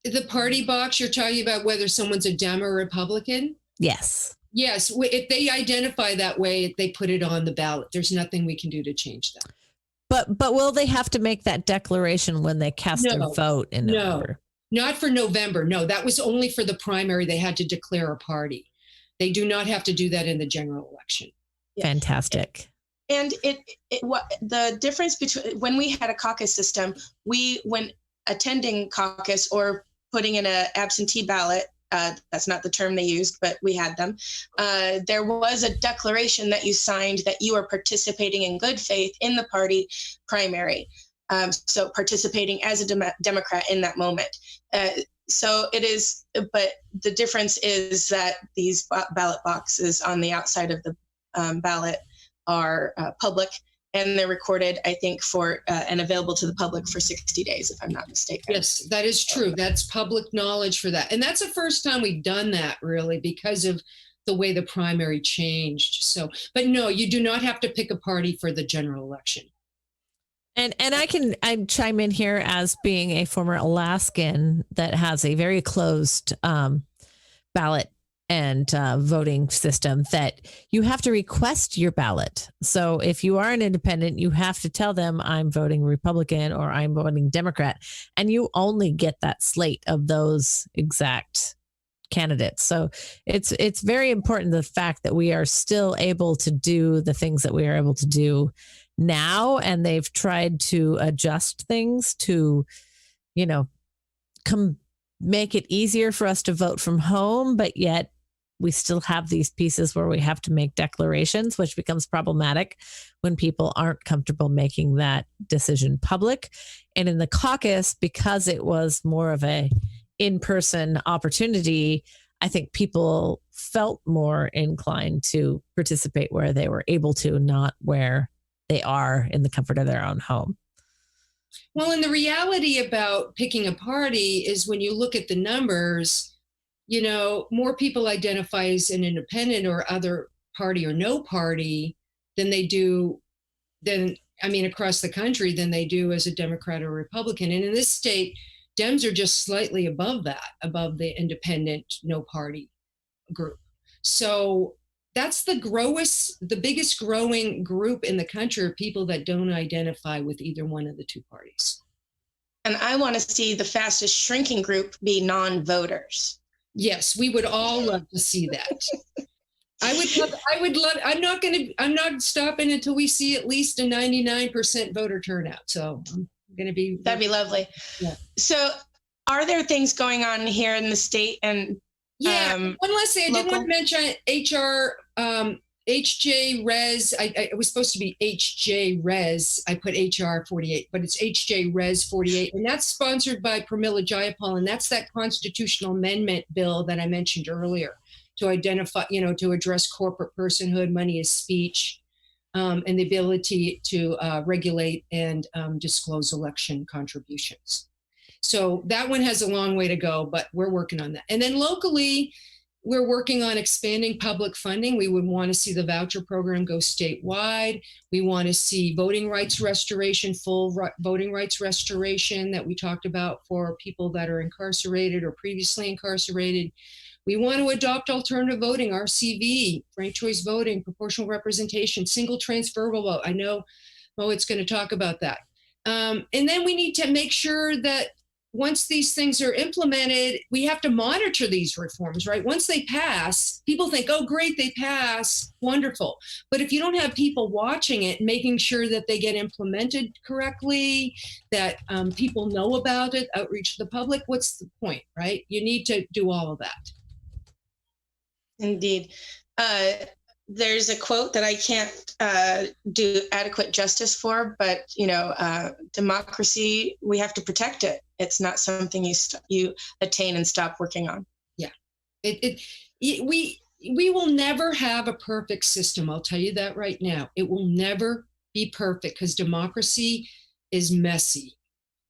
The party box, you're talking about whether someone's a Dem or Republican? Yes. Yes. If they identify that way, they put it on the ballot. There's nothing we can do to change that. But will they have to make that declaration when they cast their vote in November? No, not for November. No, that was only for the primary. They had to declare a party. They do not have to do that in the general election. Fantastic. And what the difference between when we had a caucus system, when attending caucus or putting in an absentee ballot, that's not the term they used, but we had them. There was a declaration that you signed that you are participating in good faith in the party primary. So participating as a Democrat in that moment. So it is, but the difference is that these ballot boxes on the outside of the ballot are public, and they're recorded, I think, for and available to the public for 60 days, if I'm not mistaken. Yes, that is true. That's public knowledge for that. And that's the first time we've done that, really, because of the way the primary changed. So, but no, you do not have to pick a party for the general election. And I chime in here as being a former Alaskan that has a very closed ballot and voting system, that you have to request your ballot. So if you are an independent, you have to tell them I'm voting Republican or I'm voting Democrat, and you only get that slate of those exact candidates. So it's very important, the fact that we are still able to do the things that we are able to do now, and they've tried to adjust things to, make it easier for us to vote from home, but yet we still have these pieces where we have to make declarations, which becomes problematic when people aren't comfortable making that decision public. And in the caucus, because it was more of a in-person opportunity, I think people felt more inclined to participate where they were able to, not where they are in the comfort of their own home. Well, and the reality about picking a party is when you look at the numbers, more people identify as an independent or other party or no party across the country than they do as a Democrat or Republican. And in this state, Dems are just slightly above that, above the independent no party group. So that's the biggest growing group in the country of people that don't identify with either one of the two parties. And I want to see the fastest shrinking group be non-voters. Yes, we would all love to see that. I'm not stopping until we see at least a 99% voter turnout. So I'm going to be. That'd be lovely. Yeah. So are there things going on here in the state and yeah, one last thing. I did want to mention HR HJ Res. I was supposed to be HJ Res. I put HR 48, but it's HJ Res 48. And that's sponsored by Pramila Jayapal. And that's that constitutional amendment bill that I mentioned earlier to identify, to address corporate personhood, money is speech, and the ability to regulate and disclose election contributions. So that one has a long way to go, but we're working on that. And then locally, we're working on expanding public funding. We would want to see the voucher program go statewide. We want to see voting rights restoration, voting rights restoration that we talked about for people that are incarcerated or previously incarcerated. We want to adopt alternative voting, RCV, ranked choice voting, proportional representation, single transferable vote. I know Mo's going to talk about that. And then we need to make sure that once these things are implemented, we have to monitor these reforms, right? Once they pass, people think, oh, great, they pass, wonderful. But if you don't have people watching it, making sure that they get implemented correctly, that people know about it, outreach to the public, what's the point, right? You need to do all of that. Indeed. There's a quote that I can't do adequate justice for, but democracy, we have to protect it. It's not something you attain and stop working on. Yeah, we will never have a perfect system. I'll tell you that right now. It will never be perfect because democracy is messy.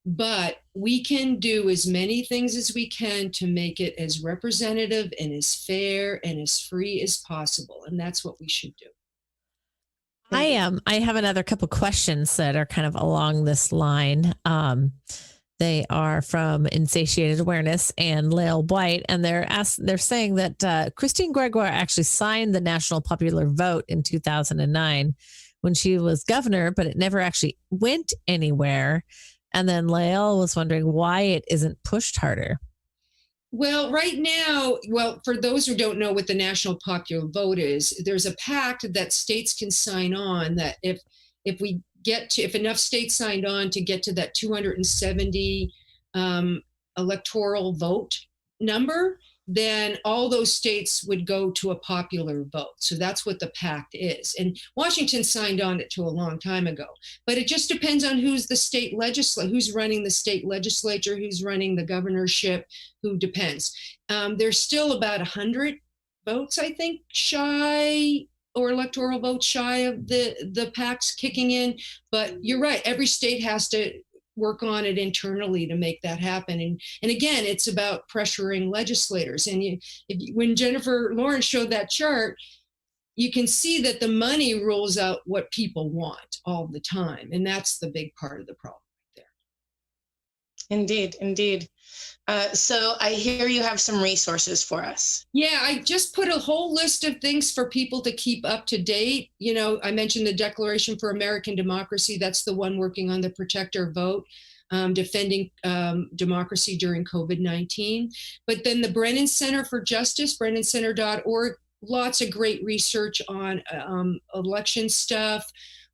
But we can do as many things as we can to make it as representative and as fair and as free as possible. And that's what we should do. I have another couple questions that are kind of along this line. They are from Insatiated Awareness and Lael White, and they're saying that Christine Gregoire actually signed the national popular vote in 2009 when she was governor, but it never actually went anywhere. And then Lael was wondering why it isn't pushed harder. Well, right now, for those who don't know what the national popular vote is, there's a pact that states can sign on that if enough states signed on to get to that 270 electoral vote number, then all those states would go to a popular vote. So that's what the pact is. And Washington signed on it to a long time ago. But it just depends on who's the state legislature, who's running the state legislature, who's running the governorship, who depends. There's still about 100 votes, I think, shy, or electoral votes shy of the pacts kicking in. But you're right, every state has to work on it internally to make that happen. And again, it's about pressuring legislators. And when Jennifer Lawrence showed that chart, you can see that the money rules out what people want all the time. And that's the big part of the problem right there. Indeed. So I hear you have some resources for us. Yeah, I just put a whole list of things for people to keep up to date. I mentioned the Declaration for American Democracy. That's the one working on the protector vote, defending democracy during COVID-19. But then the Brennan Center for Justice, brennancenter.org, lots of great research on election stuff.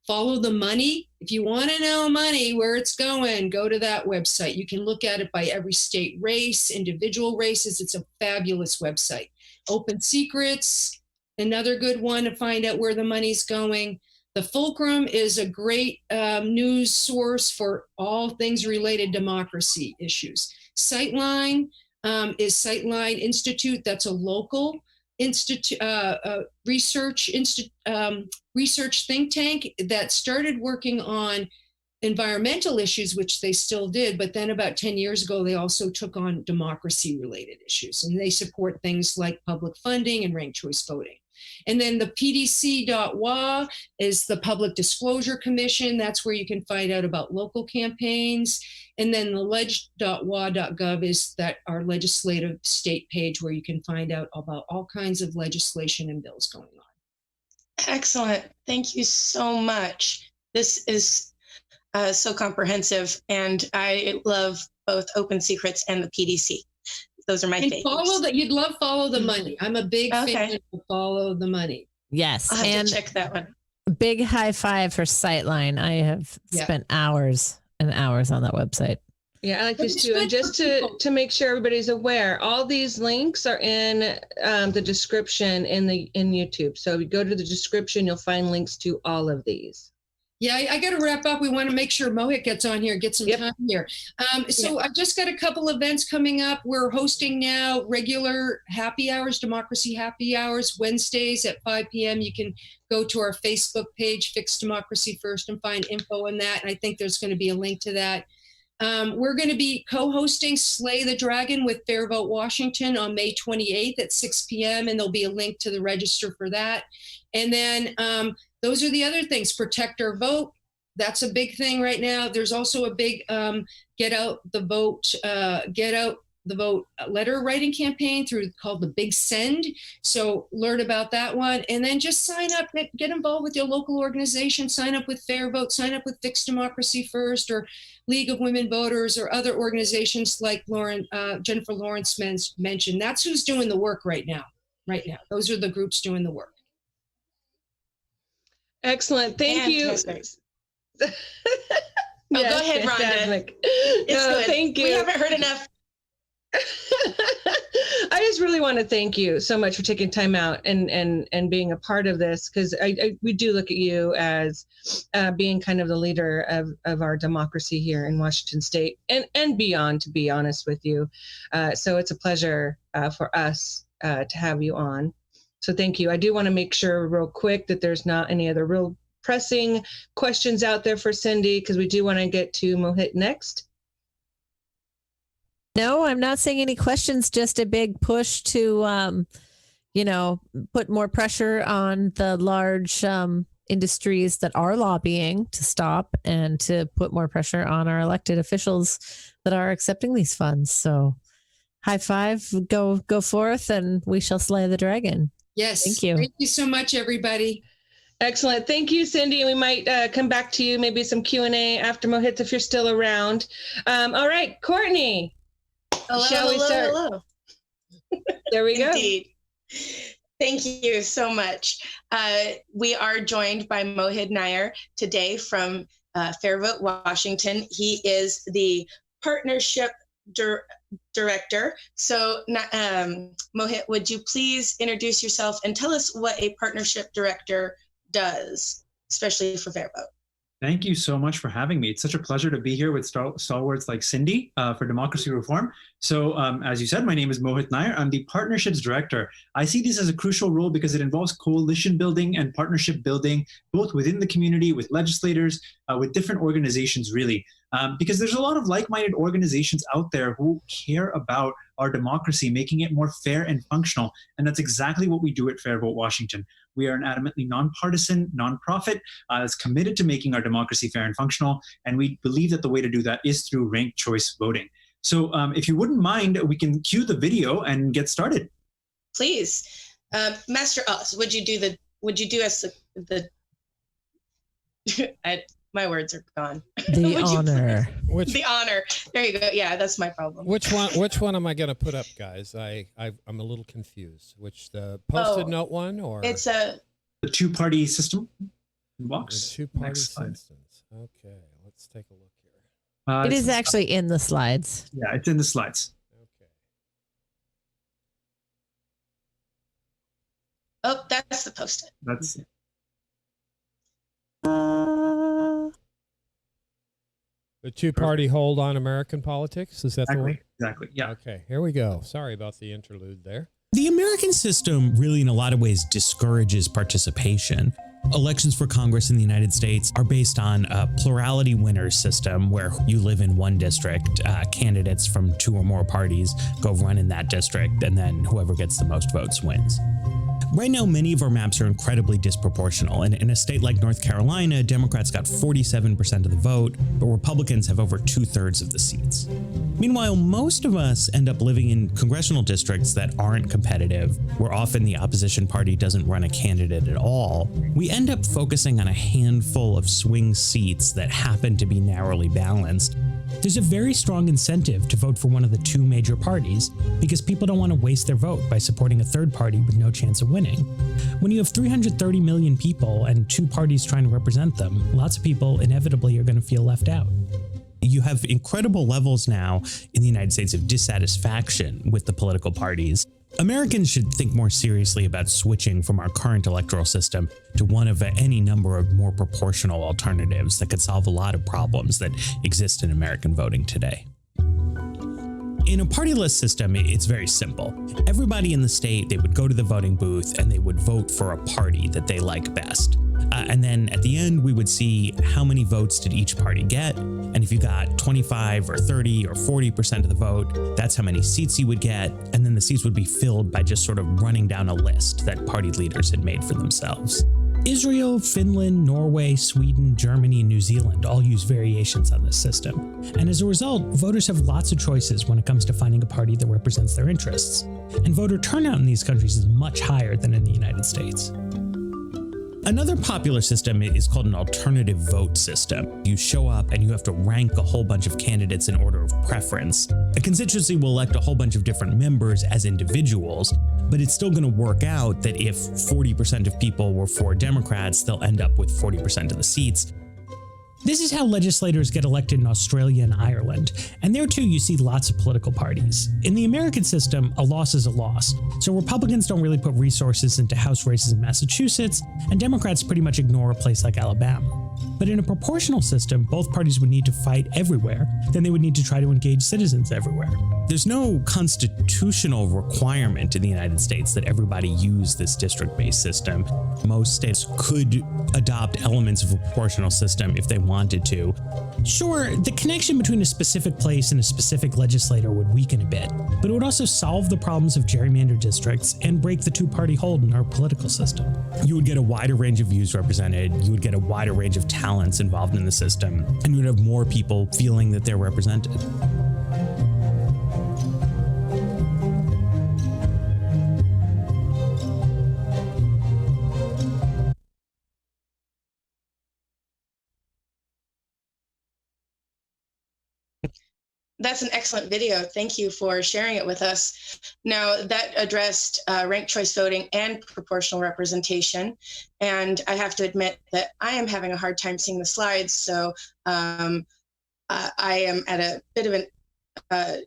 Follow the money. If you want to know money, where it's going, go to that website. You can look at it by every state race, individual races. It's a fabulous website. Open Secrets, another good one to find out where the money's going. The Fulcrum is a great news source for all things related to democracy issues. Sightline is Sightline Institute. That's a local institute, research think tank that started working on environmental issues, which they still did, but then about 10 years ago, they also took on democracy-related issues, and they support things like public funding and ranked choice voting. And then the PDC.wa is the Public Disclosure Commission. That's where you can find out about local campaigns. And then the ledge.wa.gov is that our legislative state page where you can find out about all kinds of legislation and bills going on. Excellent. Thank you so much. This is so comprehensive, and I love both Open Secrets and the PDC. Those are my favorites. You'd love Follow the Money. I'm a big fan of Follow the Money. Yes. I'll have to check that one. Big high five for Sightline. I have spent hours and hours on that website. Yeah, I like this too. And just to make sure everybody's aware, all these links are in the description in YouTube. So if you go to the description, you'll find links to all of these. Yeah, I got to wrap up. We want to make sure Mohit gets on here, get some time here. So I've just got a couple events coming up. We're hosting now regular happy hours, democracy happy hours, Wednesdays at 5 p.m. You can go to our Facebook page, Fix Democracy First, and find info on that. And I think there's going to be a link to that. We're going to be co-hosting Slay the Dragon with Fair Vote Washington on May 28th at 6 p.m. And there'll be a link to the register for that. And then those are the other things. Protect Our Vote. That's a big thing right now. There's also a big Get Out the Vote letter writing campaign called the Big Send. So learn about that one. And then just sign up, get involved with your local organization, sign up with Fair Vote, sign up with Fix Democracy First or League of Women Voters or other organizations like Jennifer Lawrence mentioned. That's who's doing the work right now. Those are the groups doing the work. Excellent. Thank you. Go ahead, Rhonda. Thank you. We haven't heard enough. I just really want to thank you so much for taking time out and being a part of this, because we do look at you as being kind of the leader of our democracy here in Washington State and beyond, to be honest with you. So it's a pleasure for us to have you on. So thank you. I do want to make sure real quick that there's not any other real pressing questions out there for Cindy, because we do want to get to Mohit next. No, I'm not saying any questions, just a big push to, put more pressure on the large industries that are lobbying to stop and to put more pressure on our elected officials that are accepting these funds. So high five, go forth, and we shall slay the dragon. Yes. Thank you. Thank you so much, everybody. Excellent. Thank you, Cindy. And we might come back to you, maybe some Q&A after Mohit if you're still around. All right, Courtney. Shall we start? Hello. There we go. Indeed. Thank you so much. We are joined by Mohit Nair today from Fair Vote Washington. He is the partnership director. So Mohit, would you please introduce yourself and tell us what a partnership director does, especially for Fair Vote? Thank you so much for having me. It's such a pleasure to be here with stalwarts like Cindy for democracy reform. So as you said, my name is Mohit Nair. I'm the partnerships director. I see this as a crucial role because it involves coalition building and partnership building, both within the community, with legislators, with different organizations, really. Because there's a lot of like-minded organizations out there who care about our democracy, making it more fair and functional. And that's exactly what we do at Fair Vote Washington. We are an adamantly nonpartisan nonprofit that's committed to making our democracy fair and functional. And we believe that the way to do that is through ranked choice voting. So if you wouldn't mind, we can cue the video and get started. Please. Master Oz, would you do us the my words are gone. The honor. The honor. There you go. Yeah, that's my problem. Which one am I going to put up, guys? I'm a little confused. Which, the Post-it note one, or it's the two-party system box? The two-party systems. Okay, let's take a look here. It is actually in the slides. Yeah, it's in the slides. Oh, that's the post-it. That's it. The two-party hold on American politics? Is that the one? Exactly. Yeah. Okay, here we go. Sorry about the interlude there. The American system really, in a lot of ways, discourages participation. Elections for Congress in the United States are based on a plurality winners system where you live in one district, candidates from two or more parties go run in that district, and then whoever gets the most votes wins. Right now, many of our maps are incredibly disproportional, and in a state like North Carolina, Democrats got 47% of the vote, but Republicans have over 2/3 of the seats. Meanwhile, most of us end up living in congressional districts that aren't competitive, where often the opposition party doesn't run a candidate at all. We end up focusing on a handful of swing seats that happen to be narrowly balanced. There's a very strong incentive to vote for one of the two major parties because people don't want to waste their vote by supporting a third party with no chance of winning. When you have 330 million people and two parties trying to represent them, lots of people inevitably are going to feel left out. You have incredible levels now in the United States of dissatisfaction with the political parties. Americans should think more seriously about switching from our current electoral system to one of any number of more proportional alternatives that could solve a lot of problems that exist in American voting today. In a partyless system, it's very simple. Everybody in the state, they would go to the voting booth and they would vote for a party that they like best. And then at the end, we would see how many votes did each party get. And if you got 25 or 30 or 40% of the vote, that's how many seats you would get. And then the seats would be filled by just sort of running down a list that party leaders had made for themselves. Israel, Finland, Norway, Sweden, Germany, and New Zealand all use variations on this system. And as a result, voters have lots of choices when it comes to finding a party that represents their interests. And voter turnout in these countries is much higher than in the United States. Another popular system is called an alternative vote system. You show up and you have to rank a whole bunch of candidates in order of preference. A constituency will elect a whole bunch of different members as individuals, but it's still going to work out that if 40% of people were for Democrats, they'll end up with 40% of the seats. This is how legislators get elected in Australia and Ireland, and there too you see lots of political parties. In the American system, a loss is a loss, so Republicans don't really put resources into House races in Massachusetts, and Democrats pretty much ignore a place like Alabama. But in a proportional system, both parties would need to fight everywhere, then they would need to try to engage citizens everywhere. There's no constitutional requirement in the United States that everybody use this district-based system. Most states could adopt elements of a proportional system if they wanted to. Sure, the connection between a specific place and a specific legislator would weaken a bit, but it would also solve the problems of gerrymandered districts and break the two-party hold in our political system. You would get a wider range of views represented, you would get a wider range of talents involved in the system, and you would have more people feeling that they're represented. That's an excellent video. Thank you for sharing it with us. Now, that addressed ranked choice voting and proportional representation. And I have to admit that I am having a hard time seeing the slides. So I am at a bit of a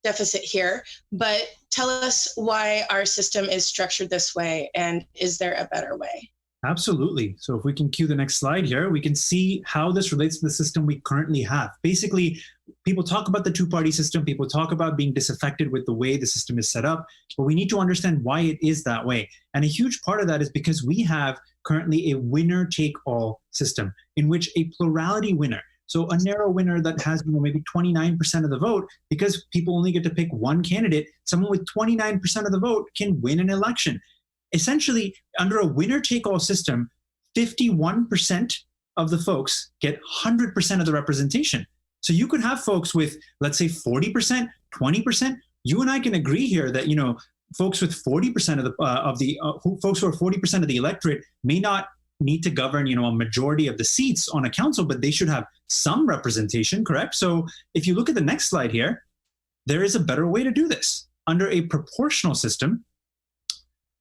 deficit here. But tell us why our system is structured this way, and is there a better way? Absolutely. So if we can cue the next slide here, we can see how this relates to the system we currently have. Basically, people talk about the two-party system, people talk about being disaffected with the way the system is set up, but we need to understand why it is that way. And a huge part of that is because we have currently a winner-take-all system in which a plurality winner, so a narrow winner that has maybe 29% of the vote, because people only get to pick one candidate, someone with 29% of the vote can win an election. Essentially, under a winner-take-all system, 51% of the folks get 100% of the representation. So you could have folks with, let's say, 40%, 20%. You and I can agree here that, you know, folks with 40% folks who are 40% of the electorate may not need to govern, you know, a majority of the seats on a council, but they should have some representation, correct? So if you look at the next slide here, there is a better way to do this. Under a proportional system,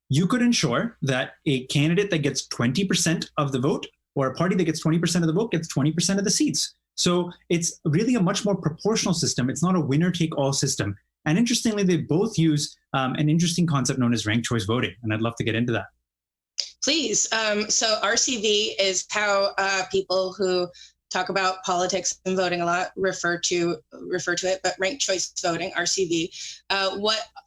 you could ensure that a candidate that gets 20% of the vote or a party that gets 20% of the vote gets 20% of the seats. So it's really a much more proportional system. It's not a winner-take-all system. And interestingly, they both use an interesting concept known as ranked choice voting. And I'd love to get into that. Please. So RCV is how people who talk about politics and voting a lot refer to it, but ranked choice voting, RCV.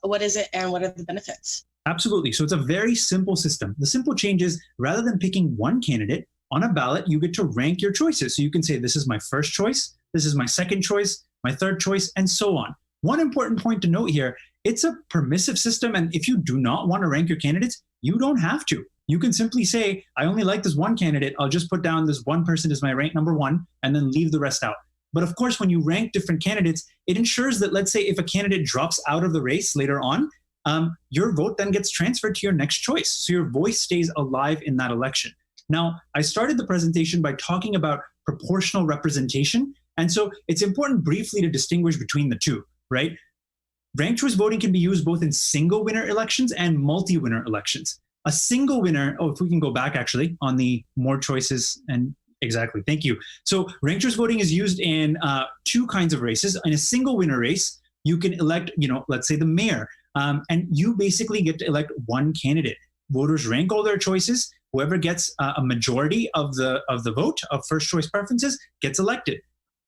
What is it and what are the benefits? Absolutely. So it's a very simple system. The simple change is rather than picking one candidate on a ballot, you get to rank your choices. So you can say, this is my first choice, this is my second choice, my third choice, and so on. One important point to note here, it's a permissive system. And if you do not want to rank your candidates, you don't have to. You can simply say, I only like this one candidate. I'll just put down this one person as my rank number one and then leave the rest out. But of course, when you rank different candidates, it ensures that, let's say, if a candidate drops out of the race later on, your vote then gets transferred to your next choice. So your voice stays alive in that election. Now, I started the presentation by talking about proportional representation. And so it's important briefly to distinguish between the two, right? Ranked choice voting can be used both in single winner elections and multi-winner elections. A single winner, if we can go back actually on the more choices and exactly, thank you. So ranked choice voting is used in two kinds of races. In a single winner race, you can elect, let's say the mayor, and you basically get to elect one candidate. Voters rank all their choices. Whoever gets a majority of the vote of first choice preferences gets elected.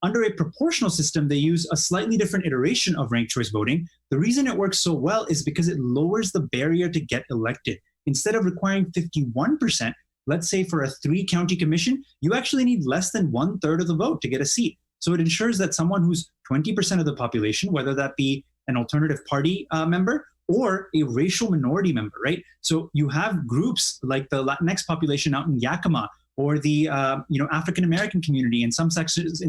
Under a proportional system, they use a slightly different iteration of ranked choice voting. The reason it works so well is because it lowers the barrier to get elected. Instead of requiring 51%, let's say for a 3-county commission, you actually need less than 1/3 of the vote to get a seat. So it ensures that someone who's 20% of the population, whether that be an alternative party member or a racial minority member, right? So you have groups like the Latinx population out in Yakima or the African-American community in some sections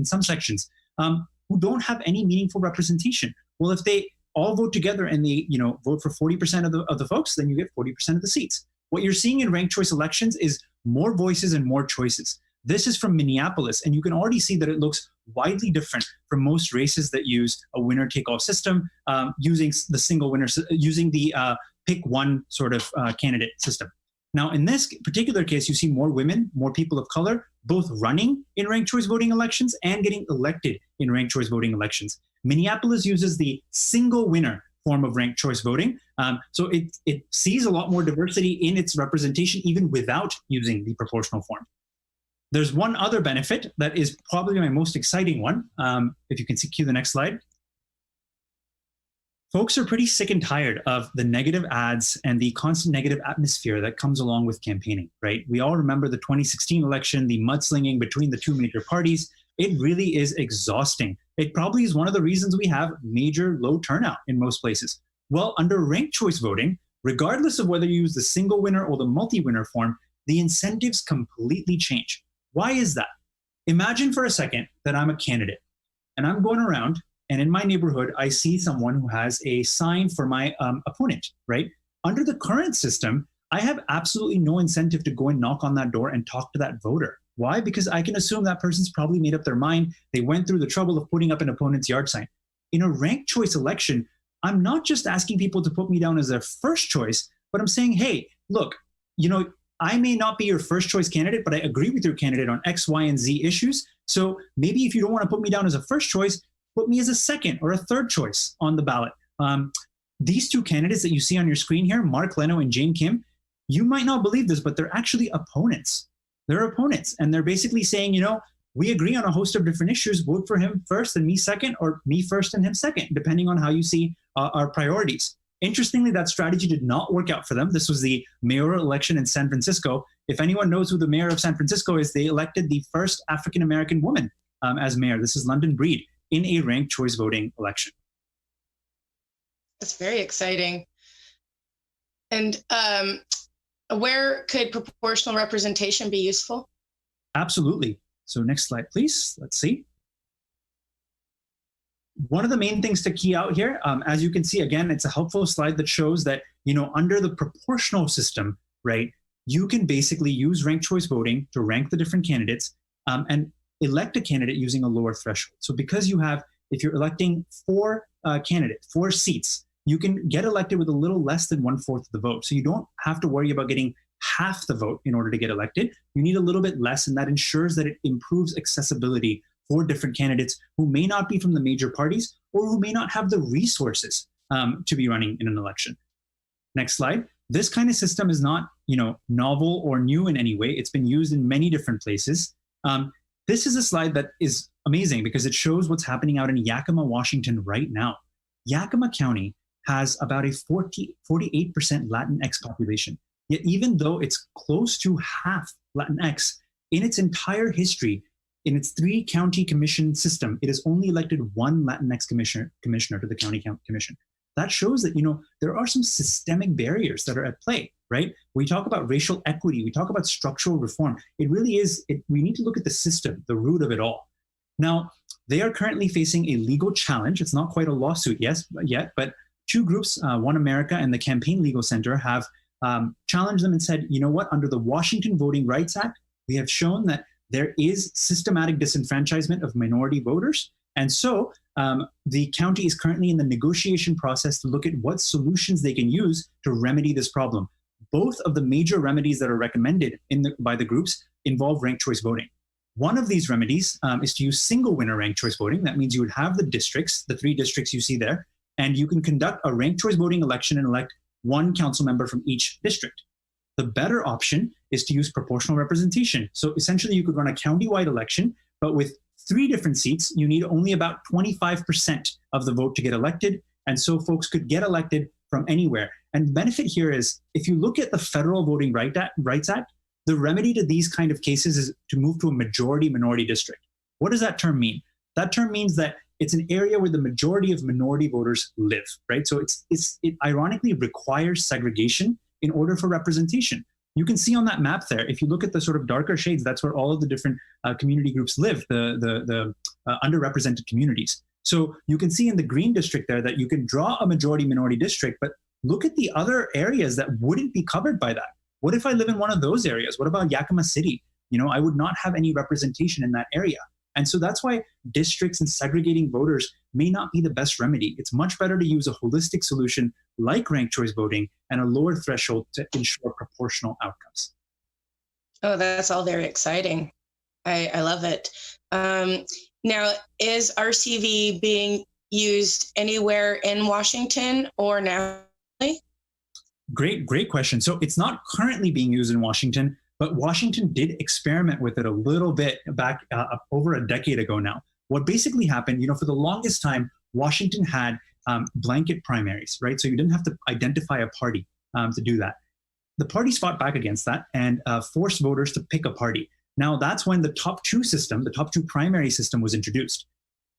who don't have any meaningful representation. Well, if they all vote together and they vote for 40% of the folks, then you get 40% of the seats. What you're seeing in ranked choice elections is more voices and more choices. This is from Minneapolis, and you can already see that it looks widely different from most races that use a winner-take-all system, using the single winner, using the pick one sort of candidate system. Now, in this particular case, you see more women, more people of color, both running in ranked choice voting elections and getting elected in ranked choice voting elections. Minneapolis uses the single winner form of ranked choice voting. So it sees a lot more diversity in its representation, even without using the proportional form. There's one other benefit that is probably my most exciting one. If you can cue the next slide. Folks are pretty sick and tired of the negative ads and the constant negative atmosphere that comes along with campaigning, right? We all remember the 2016 election, the mudslinging between the two major parties. It really is exhausting. It probably is one of the reasons we have major low turnout in most places. Well, under ranked choice voting, regardless of whether you use the single winner or the multi-winner form, the incentives completely change. Why is that? Imagine for a second that I'm a candidate and I'm going around, and in my neighborhood, I see someone who has a sign for my opponent, right? Under the current system, I have absolutely no incentive to go and knock on that door and talk to that voter. Why? Because I can assume that person's probably made up their mind. They went through the trouble of putting up an opponent's yard sign. In a ranked choice election, I'm not just asking people to put me down as their first choice, but I'm saying, hey, look, I may not be your first choice candidate, but I agree with your candidate on X, Y, and Z issues. So maybe if you don't want to put me down as a first choice, put me as a second or a third choice on the ballot. These two candidates that you see on your screen here, Mark Leno and Jane Kim, you might not believe this, but they're actually opponents. They're opponents. And they're basically saying, we agree on a host of different issues. Vote for him first and me second, or me first and him second, depending on how you see our priorities. Interestingly, that strategy did not work out for them. This was the mayoral election in San Francisco. If anyone knows who the mayor of San Francisco is, they elected the first African-American woman as mayor. This is London Breed in a ranked choice voting election. That's very exciting. And where could proportional representation be useful? Absolutely. So next slide, please. Let's see. One of the main things to key out here, as you can see, again, it's a helpful slide that shows that, under the proportional system, right, you can basically use ranked choice voting to rank the different candidates and elect a candidate using a lower threshold. So because if you're electing four seats, you can get elected with a little less than 1/4 of the vote. So you don't have to worry about getting half the vote in order to get elected. You need a little bit less, and that ensures that it improves accessibility 4 different candidates who may not be from the major parties or who may not have the resources to be running in an election. Next slide. This kind of system is not, novel or new in any way. It's been used in many different places. This is a slide that is amazing because it shows what's happening out in Yakima, Washington right now. Yakima County has about a 48% Latinx population. Yet even though it's close to half Latinx, in its entire history, in its 3 county commission system, it has only elected 1 Latinx commissioner to the county commission. That shows that, there are some systemic barriers that are at play, right? We talk about racial equity, we talk about structural reform. It really is, we need to look at the system, the root of it all. Now, they are currently facing a legal challenge. It's not quite a lawsuit yet, but 2 groups, One America and the Campaign Legal Center, have challenged them and said, you know what, under the Washington Voting Rights Act, we have shown that there is systematic disenfranchisement of minority voters. And so the county is currently in the negotiation process to look at what solutions they can use to remedy this problem. Both of the major remedies that are recommended by the groups involve ranked choice voting. One of these remedies is to use single winner ranked choice voting. That means you would have the districts, the 3 districts you see there, and you can conduct a ranked choice voting election and elect 1 council member from each district. The better option is to use proportional representation. So essentially you could run a countywide election, but with 3 different seats, you need only about 25% of the vote to get elected. And so folks could get elected from anywhere. And the benefit here is, if you look at the Federal Voting Rights Act, the remedy to these kind of cases is to move to a majority minority district. What does that term mean? That term means that it's an area where the majority of minority voters live, right? So it ironically requires segregation in order for representation. You can see on that map there, if you look at the sort of darker shades, that's where all of the different community groups live, the underrepresented communities. So you can see in the green district there that you can draw a majority minority district, but look at the other areas that wouldn't be covered by that. What if I live in one of those areas? What about Yakima City? I would not have any representation in that area. And so that's why districts and segregating voters may not be the best remedy. It's much better to use a holistic solution like ranked choice voting and a lower threshold to ensure proportional outcomes. Oh, that's all very exciting. I love it. Now, is RCV being used anywhere in Washington or nationally? Great question. So it's not currently being used in Washington, but Washington did experiment with it a little bit back over a decade ago now. What basically happened, for the longest time, Washington had blanket primaries, right? So you didn't have to identify a party to do that. The parties fought back against that and forced voters to pick a party. Now that's when the top 2 system, the top 2 primary system, was introduced.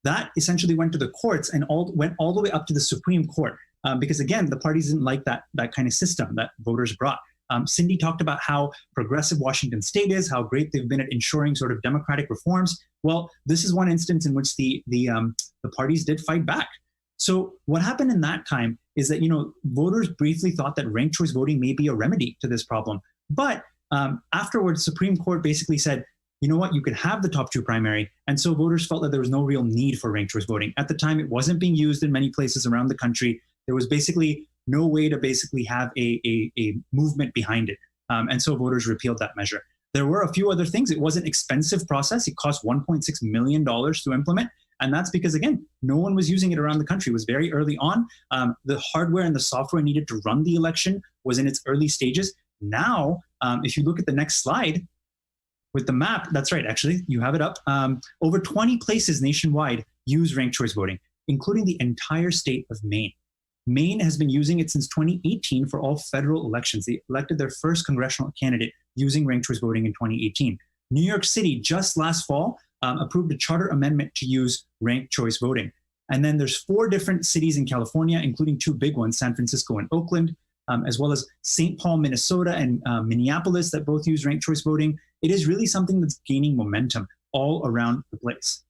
That essentially went to the courts and went all the way up to the Supreme Court because again, the parties didn't like that kind of system that voters brought. Cindy talked about how progressive Washington state is, how great they've been at ensuring sort of democratic reforms. Well, this is one instance in which the parties did fight back. So what happened in that time is that, voters briefly thought that ranked choice voting may be a remedy to this problem. But afterwards, Supreme Court basically said, you know what, you could have the top 2 primary. And so voters felt that there was no real need for ranked choice voting. At the time, it wasn't being used in many places around the country. There was basically no way to basically have a movement behind it. And so voters repealed that measure. There were a few other things. It was an expensive process. It cost $1.6 million to implement. And that's because, again, no one was using it around the country. It was very early on. The hardware and the software needed to run the election was in its early stages. Now, if you look at the next slide with the map, that's right, actually, you have it up. Over 20 places nationwide use ranked choice voting, including the entire state of Maine. Maine has been using it since 2018 for all federal elections. They elected their first congressional candidate using ranked choice voting in 2018. New York City, just last fall, approved a charter amendment to use ranked choice voting. And then there's 4 different cities in California, including 2 big ones, San Francisco and Oakland, as well as St. Paul, Minnesota, and Minneapolis that both use ranked choice voting. It is really something that's gaining momentum all around the place.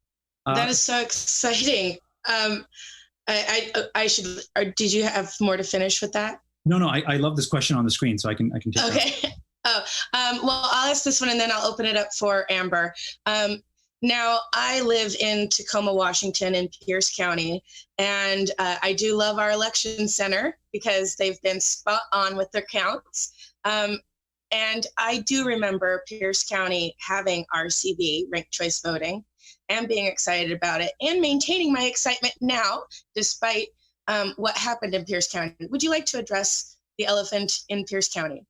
That is so exciting. I should, or did you have more to finish with that? No, I love this question on the screen, so I can take that. Okay. Well, I'll ask this one and then I'll open it up for Amber. Now, I live in Tacoma, Washington in Pierce County, and I do love our election center because they've been spot on with their counts. And I do remember Pierce County having RCV, ranked choice voting, and being excited about it and maintaining my excitement now, despite what happened in Pierce County. Would you like to address the elephant in Pierce County?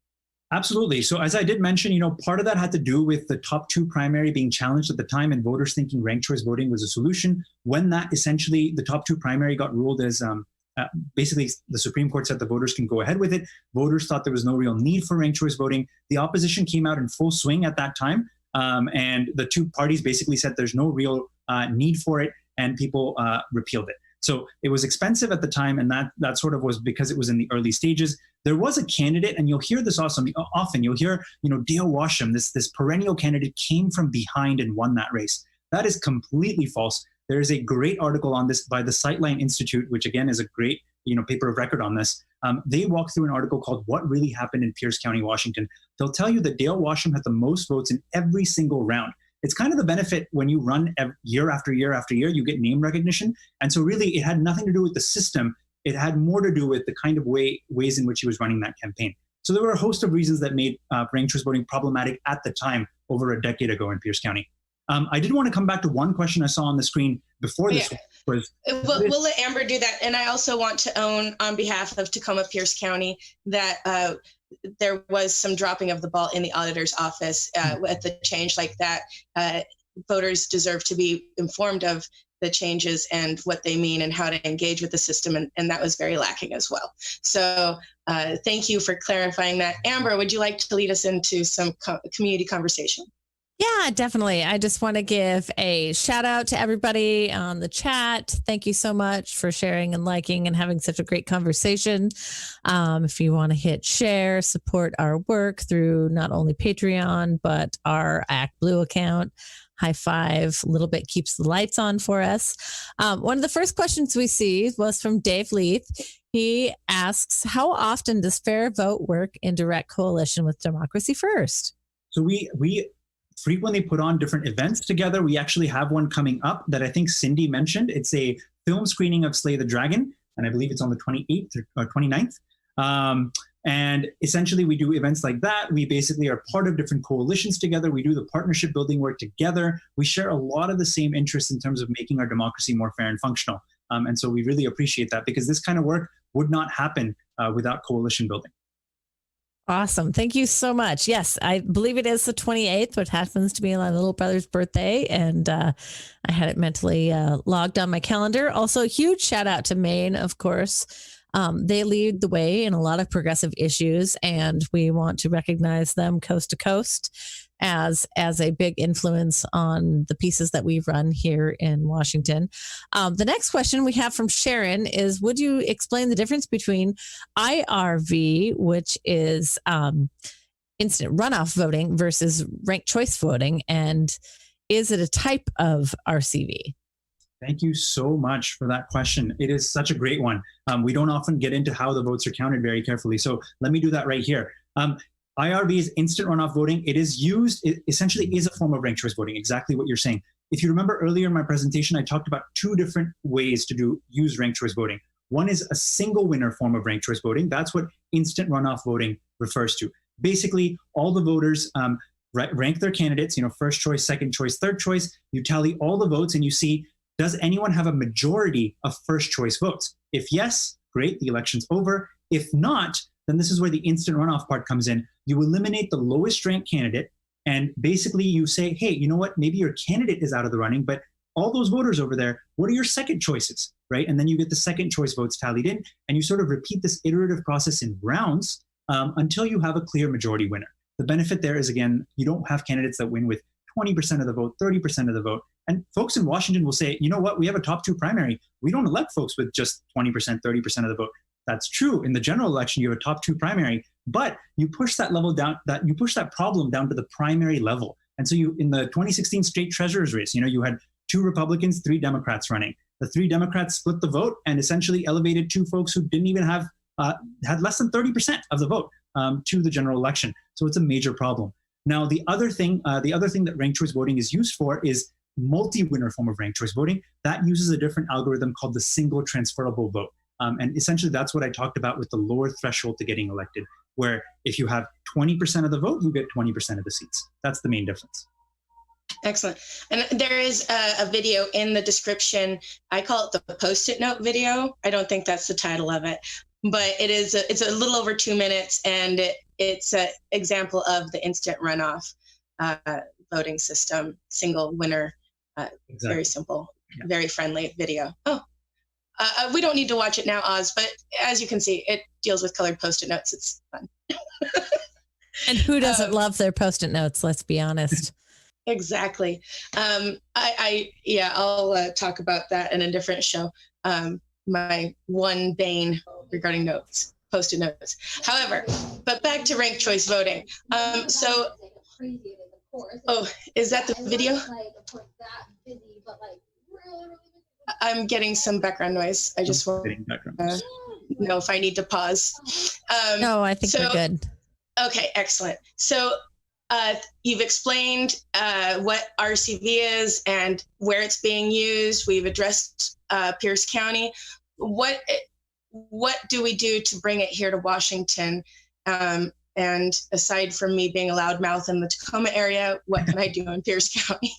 Absolutely. So as I did mention, part of that had to do with the top 2 primary being challenged at the time and voters thinking ranked choice voting was a solution. When that essentially the top 2 primary got ruled as basically the Supreme Court said the voters can go ahead with it. Voters thought there was no real need for ranked choice voting. The opposition came out in full swing at that time. And the 2 parties basically said there's no real need for it, and people repealed it. So it was expensive at the time, and that sort of was because it was in the early stages. There was a candidate, and you'll hear this often. You'll hear, Dale Washam, this perennial candidate, came from behind and won that race. That is completely false. There is a great article on this by the Sightline Institute, which again is a great paper of record on this. They walk through an article called "What Really Happened in Pierce County, Washington." They'll tell you that Dale Washam had the most votes in every single round. It's kind of the benefit when you run year after year after year, you get name recognition. And so really it had nothing to do with the system. It had more to do with the kind of ways in which he was running that campaign. So there were a host of reasons that made ranked choice voting problematic at the time, over a decade ago in Pierce County. I did want to come back to one question I saw on the screen before this. We'll let Amber do that. And I also want to own, on behalf of Tacoma Pierce County, that there was some dropping of the ball in the auditor's office at the change like that. Voters deserve to be informed of the changes and what they mean and how to engage with the system. And that was very lacking as well. So thank you for clarifying that. Amber, would you like to lead us into some community conversation? Yeah, definitely. I just want to give a shout out to everybody on the chat. Thank you so much for sharing and liking and having such a great conversation. If you want to hit share, support our work through not only Patreon, but our Act Blue account. High five, a little bit keeps the lights on for us. One of the first questions we see was from Dave Leith. He asks, how often does Fair Vote work in direct coalition with Democracy First? So we frequently put on different events together. We actually have one coming up that I think Cindy mentioned. It's a film screening of Slay the Dragon, and I believe it's on the 28th or 29th. And essentially we do events like that. We basically are part of different coalitions together. We do the partnership building work together. We share a lot of the same interests in terms of making our democracy more fair and functional. And so we really appreciate that, because this kind of work would not happen without coalition building. Awesome. Thank you so much. Yes, I believe it is the 28th, which happens to be my little brother's birthday. And I had it mentally logged on my calendar. Also, a huge shout out to Maine, of course. They lead the way in a lot of progressive issues, and we want to recognize them coast to coast as a big influence on the pieces that we run here in Washington. The next question we have from Sharon is, would you explain the difference between IRV, which is instant runoff voting, versus ranked choice voting, and is it a type of RCV? Thank you so much for that question. It is such a great one. We don't often get into how the votes are counted very carefully. So let me do that right here. IRV is instant runoff voting. It essentially is a form of ranked choice voting, exactly what you're saying. If you remember earlier in my presentation, I talked about 2 different ways to use ranked choice voting. One is a single winner form of ranked choice voting. That's what instant runoff voting refers to. Basically, all the voters rank their candidates, first choice, second choice, third choice. You tally all the votes and you see, does anyone have a majority of first choice votes? If yes, great, the election's over. If not, then this is where the instant runoff part comes in. You eliminate the lowest ranked candidate, and basically you say, hey, you know what? Maybe your candidate is out of the running, but all those voters over there, what are your second choices, right? And then you get the second choice votes tallied in, and you sort of repeat this iterative process in rounds until you have a clear majority winner. The benefit there is, again, you don't have candidates that win with 20% of the vote, 30% of the vote. And folks in Washington will say, you know what? We have a top 2 primary. We don't elect folks with just 20%, 30% of the vote. That's true. In the general election, you have a top 2 primary, but you push that level down, you push that problem down to the primary level. And so in the 2016 state treasurer's race, you had 2 Republicans, 3 Democrats running. The 3 Democrats split the vote and essentially elevated 2 folks who didn't even have, had less than 30% of the vote to the general election. So it's a major problem. Now, the other thing that ranked choice voting is used for is multi-winner form of ranked choice voting. That uses a different algorithm called the single transferable vote. And essentially that's what I talked about with the lower threshold to getting elected. where if you have 20% of the vote, you get 20% of the seats. That's the main difference. Excellent. And there is a video in the description. I call it the Post-it note video. I don't think that's the title of it, but it's a little over 2 minutes, and it's an example of the instant runoff voting system, single winner, exactly. Very simple, very friendly video. Oh, we don't need to watch it now, Oz, but as you can see, it deals with colored Post-it notes. It's fun. And who doesn't love their Post-it notes? Let's be honest. Exactly. I'll talk about that in a different show. My one bane regarding notes, Post-it notes. However, but back to ranked choice voting. Is that the video? I'm getting some background noise. I just want to know if I need to pause. No, I think we're good. Okay, excellent. So you've explained what RCV is and where it's being used. We've addressed Pierce County. What do we do to bring it here to Washington? And aside from me being a loudmouth in the Tacoma area, what can I do in Pierce County?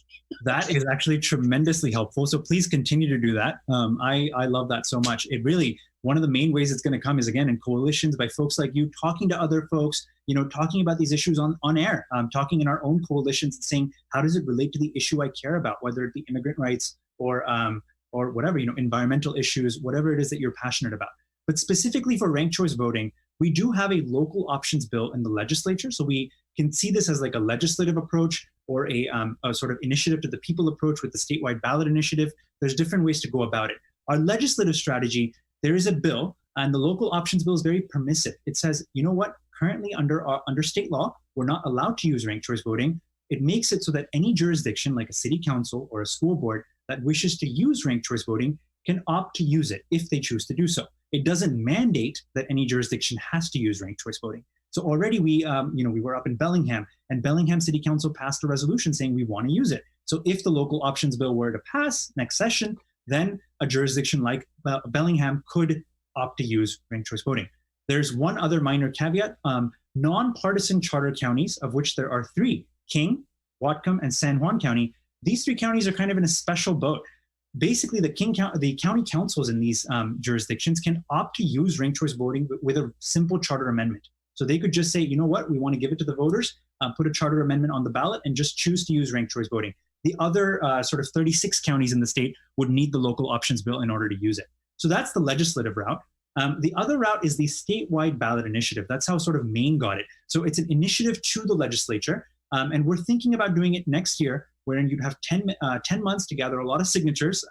That is actually tremendously helpful. So please continue to do that. I love that so much. It really, one of the main ways it's going to come is, again, in coalitions by folks like you, talking to other folks, talking about these issues on air, talking in our own coalitions and saying, how does it relate to the issue I care about, whether it be immigrant rights or whatever, environmental issues, whatever it is that you're passionate about. But specifically for ranked choice voting, we do have a local options bill in the legislature. So we can see this as like a legislative approach or a sort of initiative to the people approach with the statewide ballot initiative. There's different ways to go about it. Our legislative strategy, there is a bill, and the local options bill is very permissive. It says, you know what, currently under state law, we're not allowed to use ranked choice voting. It makes it so that any jurisdiction like a city council or a school board that wishes to use ranked choice voting can opt to use it if they choose to do so. It doesn't mandate that any jurisdiction has to use ranked choice voting. So already we were up in Bellingham, and Bellingham City Council passed a resolution saying we want to use it. So if the local options bill were to pass next session, then a jurisdiction like Bellingham could opt to use ranked choice voting. There's one other minor caveat. Nonpartisan charter counties, of which there are 3, King, Whatcom, and San Juan County, these 3 counties are kind of in a special boat. Basically, the county councils in these jurisdictions can opt to use ranked choice voting with a simple charter amendment. So they could just say, you know what, we want to give it to the voters, put a charter amendment on the ballot, and just choose to use ranked choice voting. The other sort of 36 counties in the state would need the local options bill in order to use it. So that's the legislative route. The other route is the statewide ballot initiative. That's how sort of Maine got it. So it's an initiative to the legislature, and we're thinking about doing it next year, wherein you'd have 10 months to gather a lot of signatures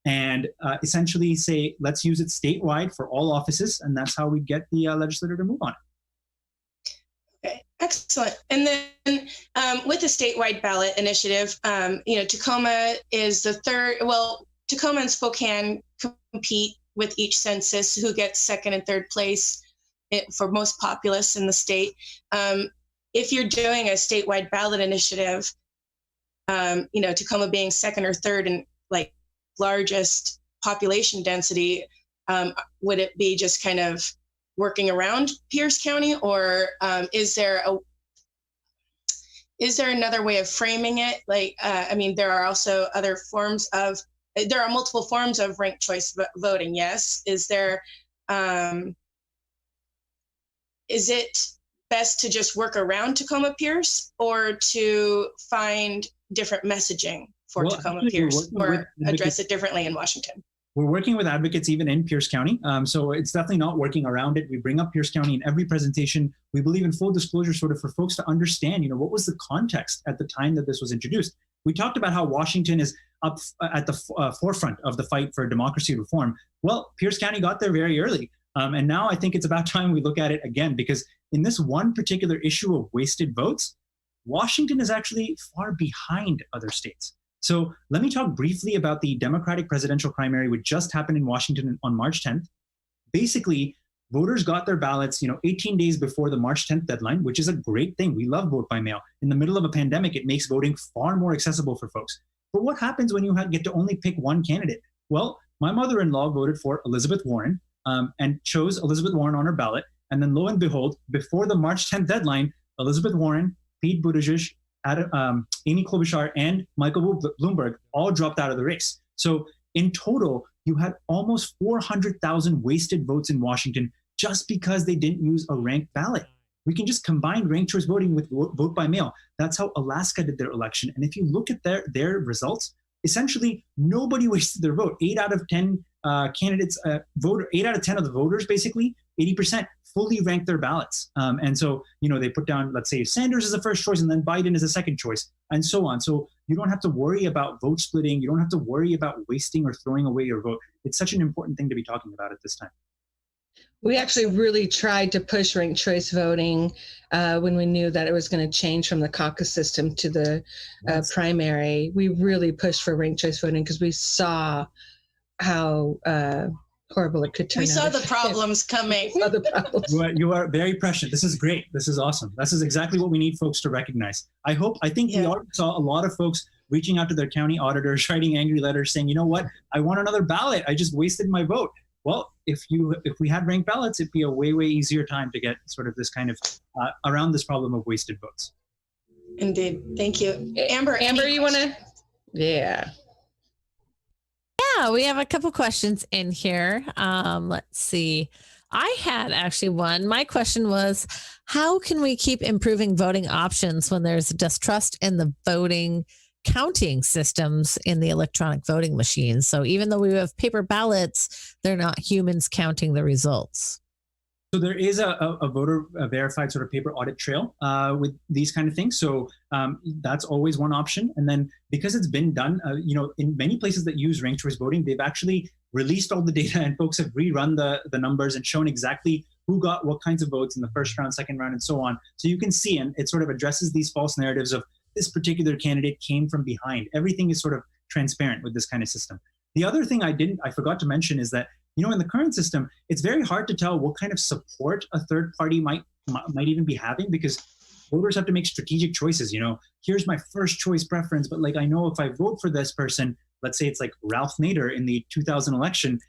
and essentially say, let's use it statewide for all offices, and that's how we get the legislature to move on it. Okay, excellent. And then with the statewide ballot initiative, Tacoma is the third. Well, Tacoma and Spokane compete with each census who gets second and third place for most populous in the state. If you're doing a statewide ballot initiative, Tacoma being second or third in like largest population density, would it be just kind of working around Pierce County, or is there another way of framing it? There are also there are multiple forms of ranked choice voting. Yes, is it best to just work around Tacoma Pierce, or to find different messaging for Tacoma Pierce, or address it differently in Washington? We're working with advocates even in Pierce County. So it's definitely not working around it. We bring up Pierce County in every presentation. We believe in full disclosure sort of for folks to understand, what was the context at the time that this was introduced. We talked about how Washington is up at the forefront of the fight for democracy reform. Well, Pierce County got there very early. And now I think it's about time we look at it again, because in this one particular issue of wasted votes, Washington is actually far behind other states. So let me talk briefly about the Democratic presidential primary, which just happened in Washington on March 10th. Basically, voters got their ballots, 18 days before the March 10th deadline, which is a great thing. We love vote by mail. In the middle of a pandemic, it makes voting far more accessible for folks. But what happens when you get to only pick one candidate? Well, my mother-in-law voted for Elizabeth Warren and chose Elizabeth Warren on her ballot. And then lo and behold, before the March 10th deadline, Elizabeth Warren, Pete Buttigieg, Amy Klobuchar, and Michael Bloomberg all dropped out of the race. So in total, you had almost 400,000 wasted votes in Washington just because they didn't use a ranked ballot. We can just combine ranked choice voting with vote by mail. That's how Alaska did their election. And if you look at their results, essentially nobody wasted their vote. 8 out of 10 candidates, 8 out of 10 of the voters, basically 80% fully ranked their ballots. And so, they put down, let's say, Sanders as a first choice and then Biden as a second choice, and so on. So you don't have to worry about vote splitting. You don't have to worry about wasting or throwing away your vote. It's such an important thing to be talking about at this time. We actually really tried to push ranked choice voting when we knew that it was going to change from the caucus system to the primary. We really pushed for ranked choice voting because we saw how horrible it could turn out. We saw the problems coming. We saw the problems. You are very prescient. This is great. This is awesome. This is exactly what we need folks to recognize. We already saw a lot of folks reaching out to their county auditors, writing angry letters saying, you know what, I want another ballot. I just wasted my vote. Well, if we had ranked ballots, it'd be a way, way easier time to get sort of this kind of around this problem of wasted votes. Indeed. Thank you. Amber, you want to? Yeah. Yeah, we have a couple questions in here. Let's see. I had actually one. My question was, how can we keep improving voting options when there's distrust in the voting counting systems in the electronic voting machines? So even though we have paper ballots, they're not humans counting the results. So there is a voter verified sort of paper audit trail with these kind of things. So that's always one option. And then because it's been done, in many places that use ranked choice voting, they've actually released all the data and folks have rerun the numbers and shown exactly who got what kinds of votes in the first round, second round, and so on. So you can see, and it sort of addresses these false narratives of this particular candidate came from behind. Everything is sort of transparent with this kind of system. The other thing I forgot to mention is that, in the current system, it's very hard to tell what kind of support a third party might even be having, because voters have to make strategic choices. Here's my first choice preference, but I know if I vote for this person, let's say it's like Ralph Nader in the 2000 election,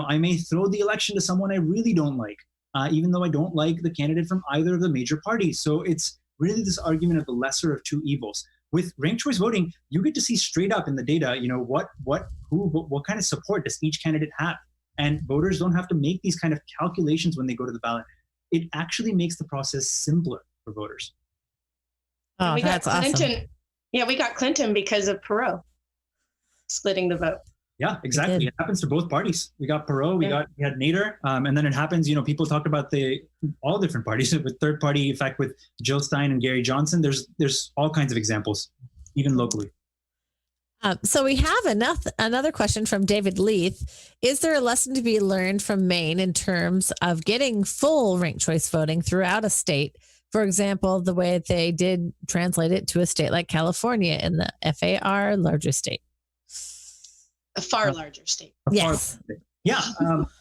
I may throw the election to someone I really don't like, even though I don't like the candidate from either of the major parties. So it's really this argument of the lesser of two evils. With ranked choice voting, you get to see straight up in the data, what kind of support does each candidate have? And voters don't have to make these kind of calculations when they go to the ballot. It actually makes the process simpler for voters. Oh, that's Clinton. awesome. Yeah, we got Clinton because of Perot splitting the vote. Yeah, exactly. It happens to both parties. We got Perot, we had Nader, and then it happens, people talk about all different parties with third party effect with Jill Stein and Gary Johnson. There's all kinds of examples, even locally. So we have another question from David Leith. Is there a lesson to be learned from Maine in terms of getting full ranked choice voting throughout a state? For example, the way they did translate it to a state like California in the FAR larger state. A far larger state. Yes. Yeah,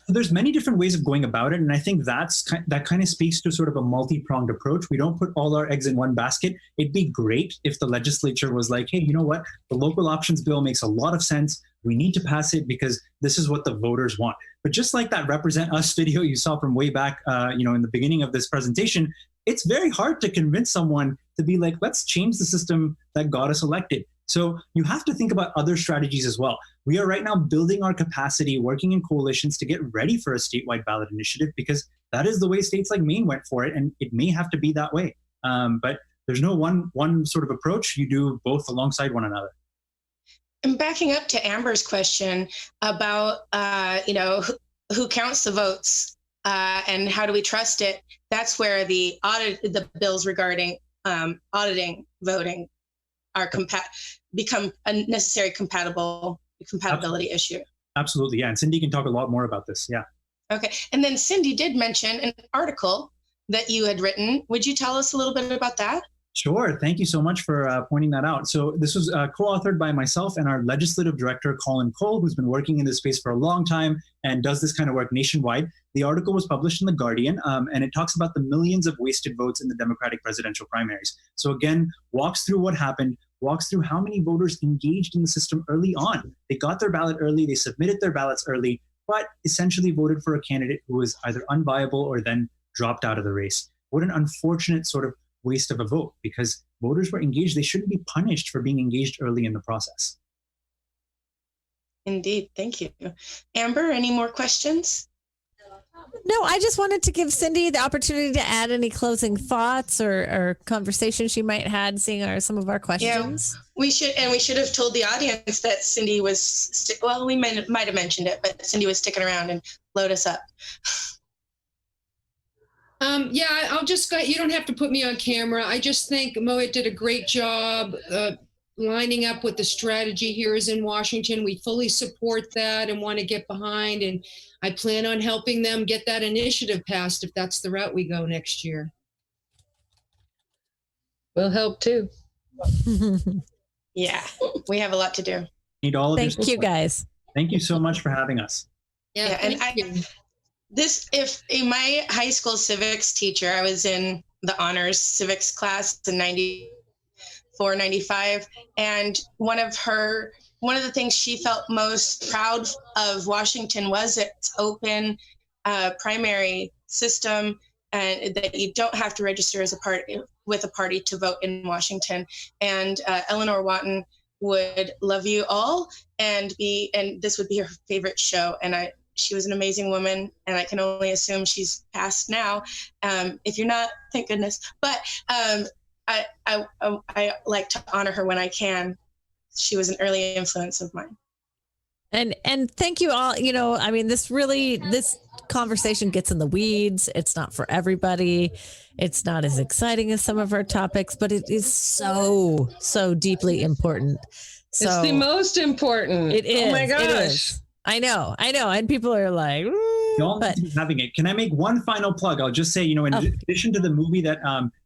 there's many different ways of going about it, and I think that kind of speaks to sort of a multi-pronged approach. We don't put all our eggs in one basket. It'd be great if the legislature was like, hey, you know what? The local options bill makes a lot of sense. We need to pass it because this is what the voters want. But just like that Represent Us video you saw from way back, in the beginning of this presentation, it's very hard to convince someone to be like, let's change the system that got us elected. So you have to think about other strategies as well. We are right now building our capacity, working in coalitions to get ready for a statewide ballot initiative, because that is the way states like Maine went for it, and it may have to be that way. But there's no one sort of approach. You do both alongside one another. And backing up to Amber's question about, who counts the votes and how do we trust it? That's where the bills regarding auditing voting are become a necessary compatibility issue. Absolutely, yeah. And Cindy can talk a lot more about this. Yeah. Okay. And then Cindy did mention an article that you had written. Would you tell us a little bit about that? Sure. Thank you so much for pointing that out. So this was co-authored by myself and our legislative director, Colin Cole, who's been working in this space for a long time and does this kind of work nationwide. The article was published in The Guardian, and it talks about the millions of wasted votes in the Democratic presidential primaries. So again, walks through what happened, walks through how many voters engaged in the system early on. They got their ballot early, they submitted their ballots early, but essentially voted for a candidate who was either unviable or then dropped out of the race. What an unfortunate sort of waste of a vote, because voters were engaged. They shouldn't be punished for being engaged early in the process. Indeed. Thank you. Amber, any more questions? No, I just wanted to give Cindy the opportunity to add any closing thoughts or conversations she might had seeing some of our questions. Yeah, we should have told the audience that Cindy was, we might have mentioned it, but Cindy was sticking around and load us up. Yeah, I'll just go, you don't have to put me on camera. I just think Mohit did a great job lining up what the strategy here is in Washington. We fully support that and want to get behind, and I plan on helping them get that initiative passed if that's the route we go next year. We'll help too. Yeah, we have a lot to do. Need all of your Thank you, guys. Thank you so much for having us. Yeah, and if in my high school civics teacher, I was in the honors civics class in 94, 95, and one of the things she felt most proud of Washington was its open primary system, and that you don't have to register as with a party to vote in Washington. And Eleanor Watton would love you all, and this would be her favorite show. And she was an amazing woman, and I can only assume she's passed now. If you're not, thank goodness. But I like to honor her when I can. She was an early influence of mine. And thank you all. You know, I mean, this conversation gets in the weeds. It's not for everybody. It's not as exciting as some of our topics, but it is so deeply important. So it's the most important. It is. Oh my gosh. It is. I know. And people are like, Y'all need to be having it. Can I make one final plug? I'll just say, in addition to the movie that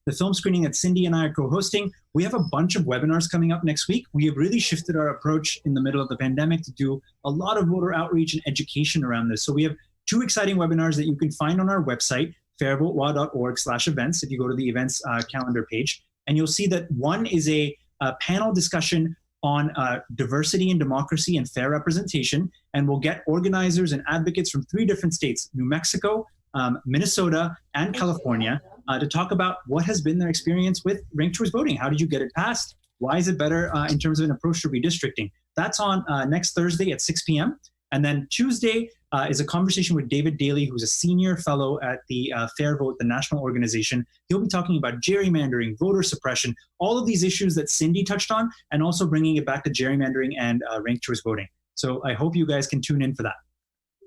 the film screening that Cindy and I are co-hosting, we have a bunch of webinars coming up next week. We have really shifted our approach in the middle of the pandemic to do a lot of voter outreach and education around this. So we have 2 exciting webinars that you can find on our website, fairvotewa.org/events, if you go to the events calendar page. And you'll see that one is a panel discussion on diversity and democracy and fair representation. And we'll get organizers and advocates from 3 different states, New Mexico, Minnesota, and California, to talk about what has been their experience with ranked choice voting. How did you get it passed? Why is it better in terms of an approach to redistricting? That's on next Thursday at 6 p.m. And then Tuesday is a conversation with David Daly, who's a senior fellow at the Fair Vote, the national organization. He'll be talking about gerrymandering, voter suppression, all of these issues that Cindy touched on, and also bringing it back to gerrymandering and ranked choice voting. So I hope you guys can tune in for that.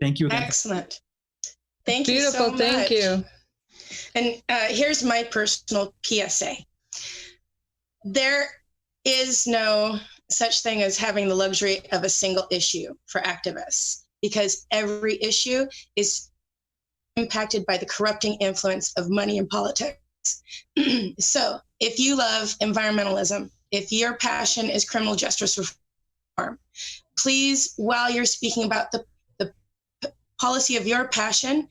Thank you again. Excellent. Thank you Beautiful. so much. Thank you. And here's my personal PSA. There is no such thing as having the luxury of a single issue for activists, because every issue is impacted by the corrupting influence of money in politics. So if you love environmentalism, if your passion is criminal justice reform, please, while you're speaking about the policy of your passion,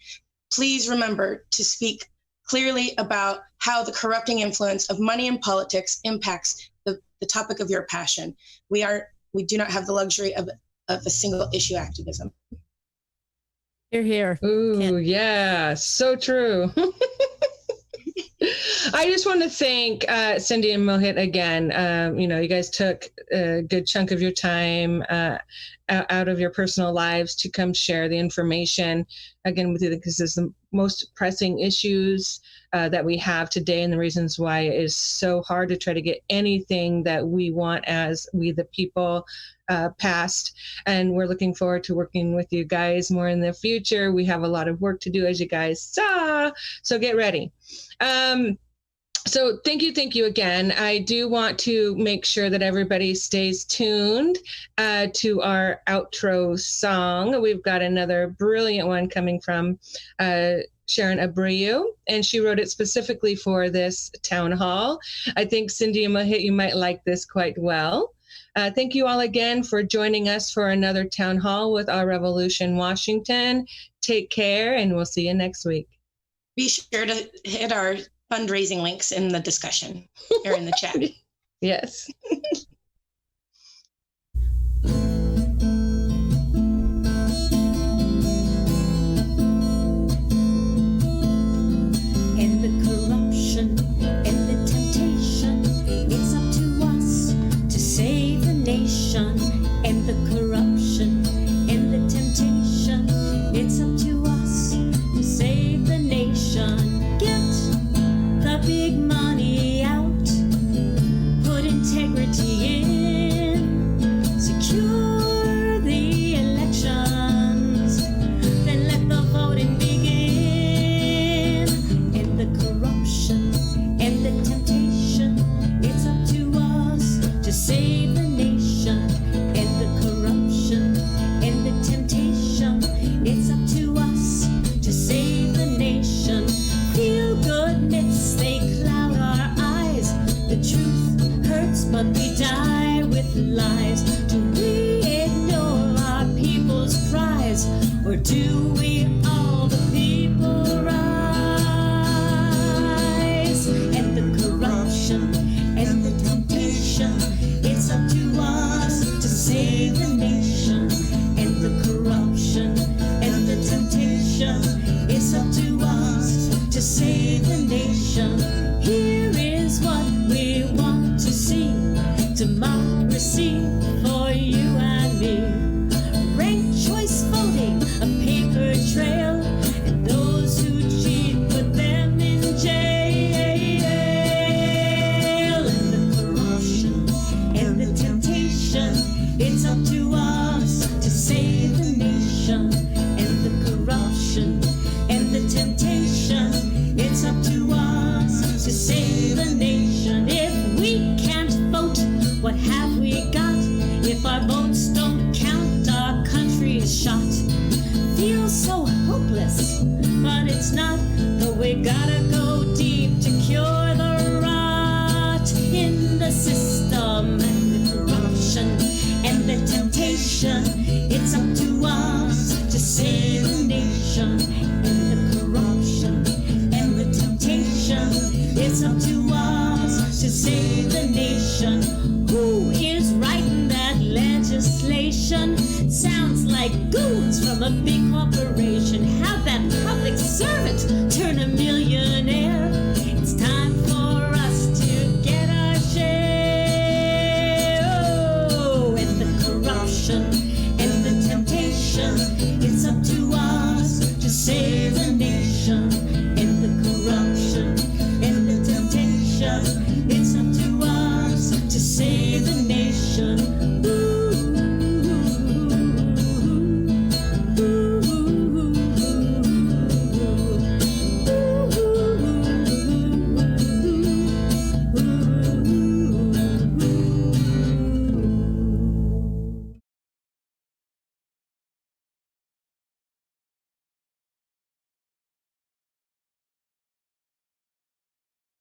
please remember to speak clearly about how the corrupting influence of money in politics impacts the topic of your passion. We do not have the luxury of a single issue activism. Hear, hear. Ooh, yeah, so true. I just want to thank Cindy and Mohit again. You guys took a good chunk of your time out of your personal lives to come share the information again with you, because this is the most pressing issues that we have today, and the reasons why it is so hard to try to get anything that we want as we the people passed. And we're looking forward to working with you guys more in the future. We have a lot of work to do, as you guys saw, so get ready. So thank you again. I do want to make sure that everybody stays tuned to our outro song. We've got another brilliant one coming from Sharon Abreu, and she wrote it specifically for this town hall. I think Cindy and Mohit, you might like this quite well. Thank you all again for joining us for another town hall with Our Revolution Washington. Take care, and we'll see you next week. Be sure to hit our fundraising links in the discussion or in the chat. Yes. and the corruption and the temptation. It's up to us to save the nation. Get the big money out, put integrity in, secure the elections, then let the voting begin. And the corruption and the temptation, it's up to us to save the nation. And the corruption and the temptation, it's up to us to save the nation. Feel good myths, they cloud our eyes. The truth hurts, but we die with lies. Do we ignore our people's cries, or do we all the people rise? And the corruption and the temptation, it's up to us to save the nation. And the corruption and the temptation, it's up to us to save the nation. Here is what we want to see: democracy for you and me. Ranked choice voting, a paper trail, and those who cheat, put them in jail. And the corruption and the temptation, it's up to us to save the nation. And the corruption and the temptation, it's up to us to save the nation. If we can't vote, what have we got? If our votes don't count, our country is shot. Feels so hopeless, but it's not. But we gotta go deep to cure the rot in the system. And the corruption and the temptation, it's up to us to save the nation. And the corruption and the temptation, it's up to us to save the nation. Who is writing that legislation? Sounds like goons from a big corporation. Have that public servant turn $1 million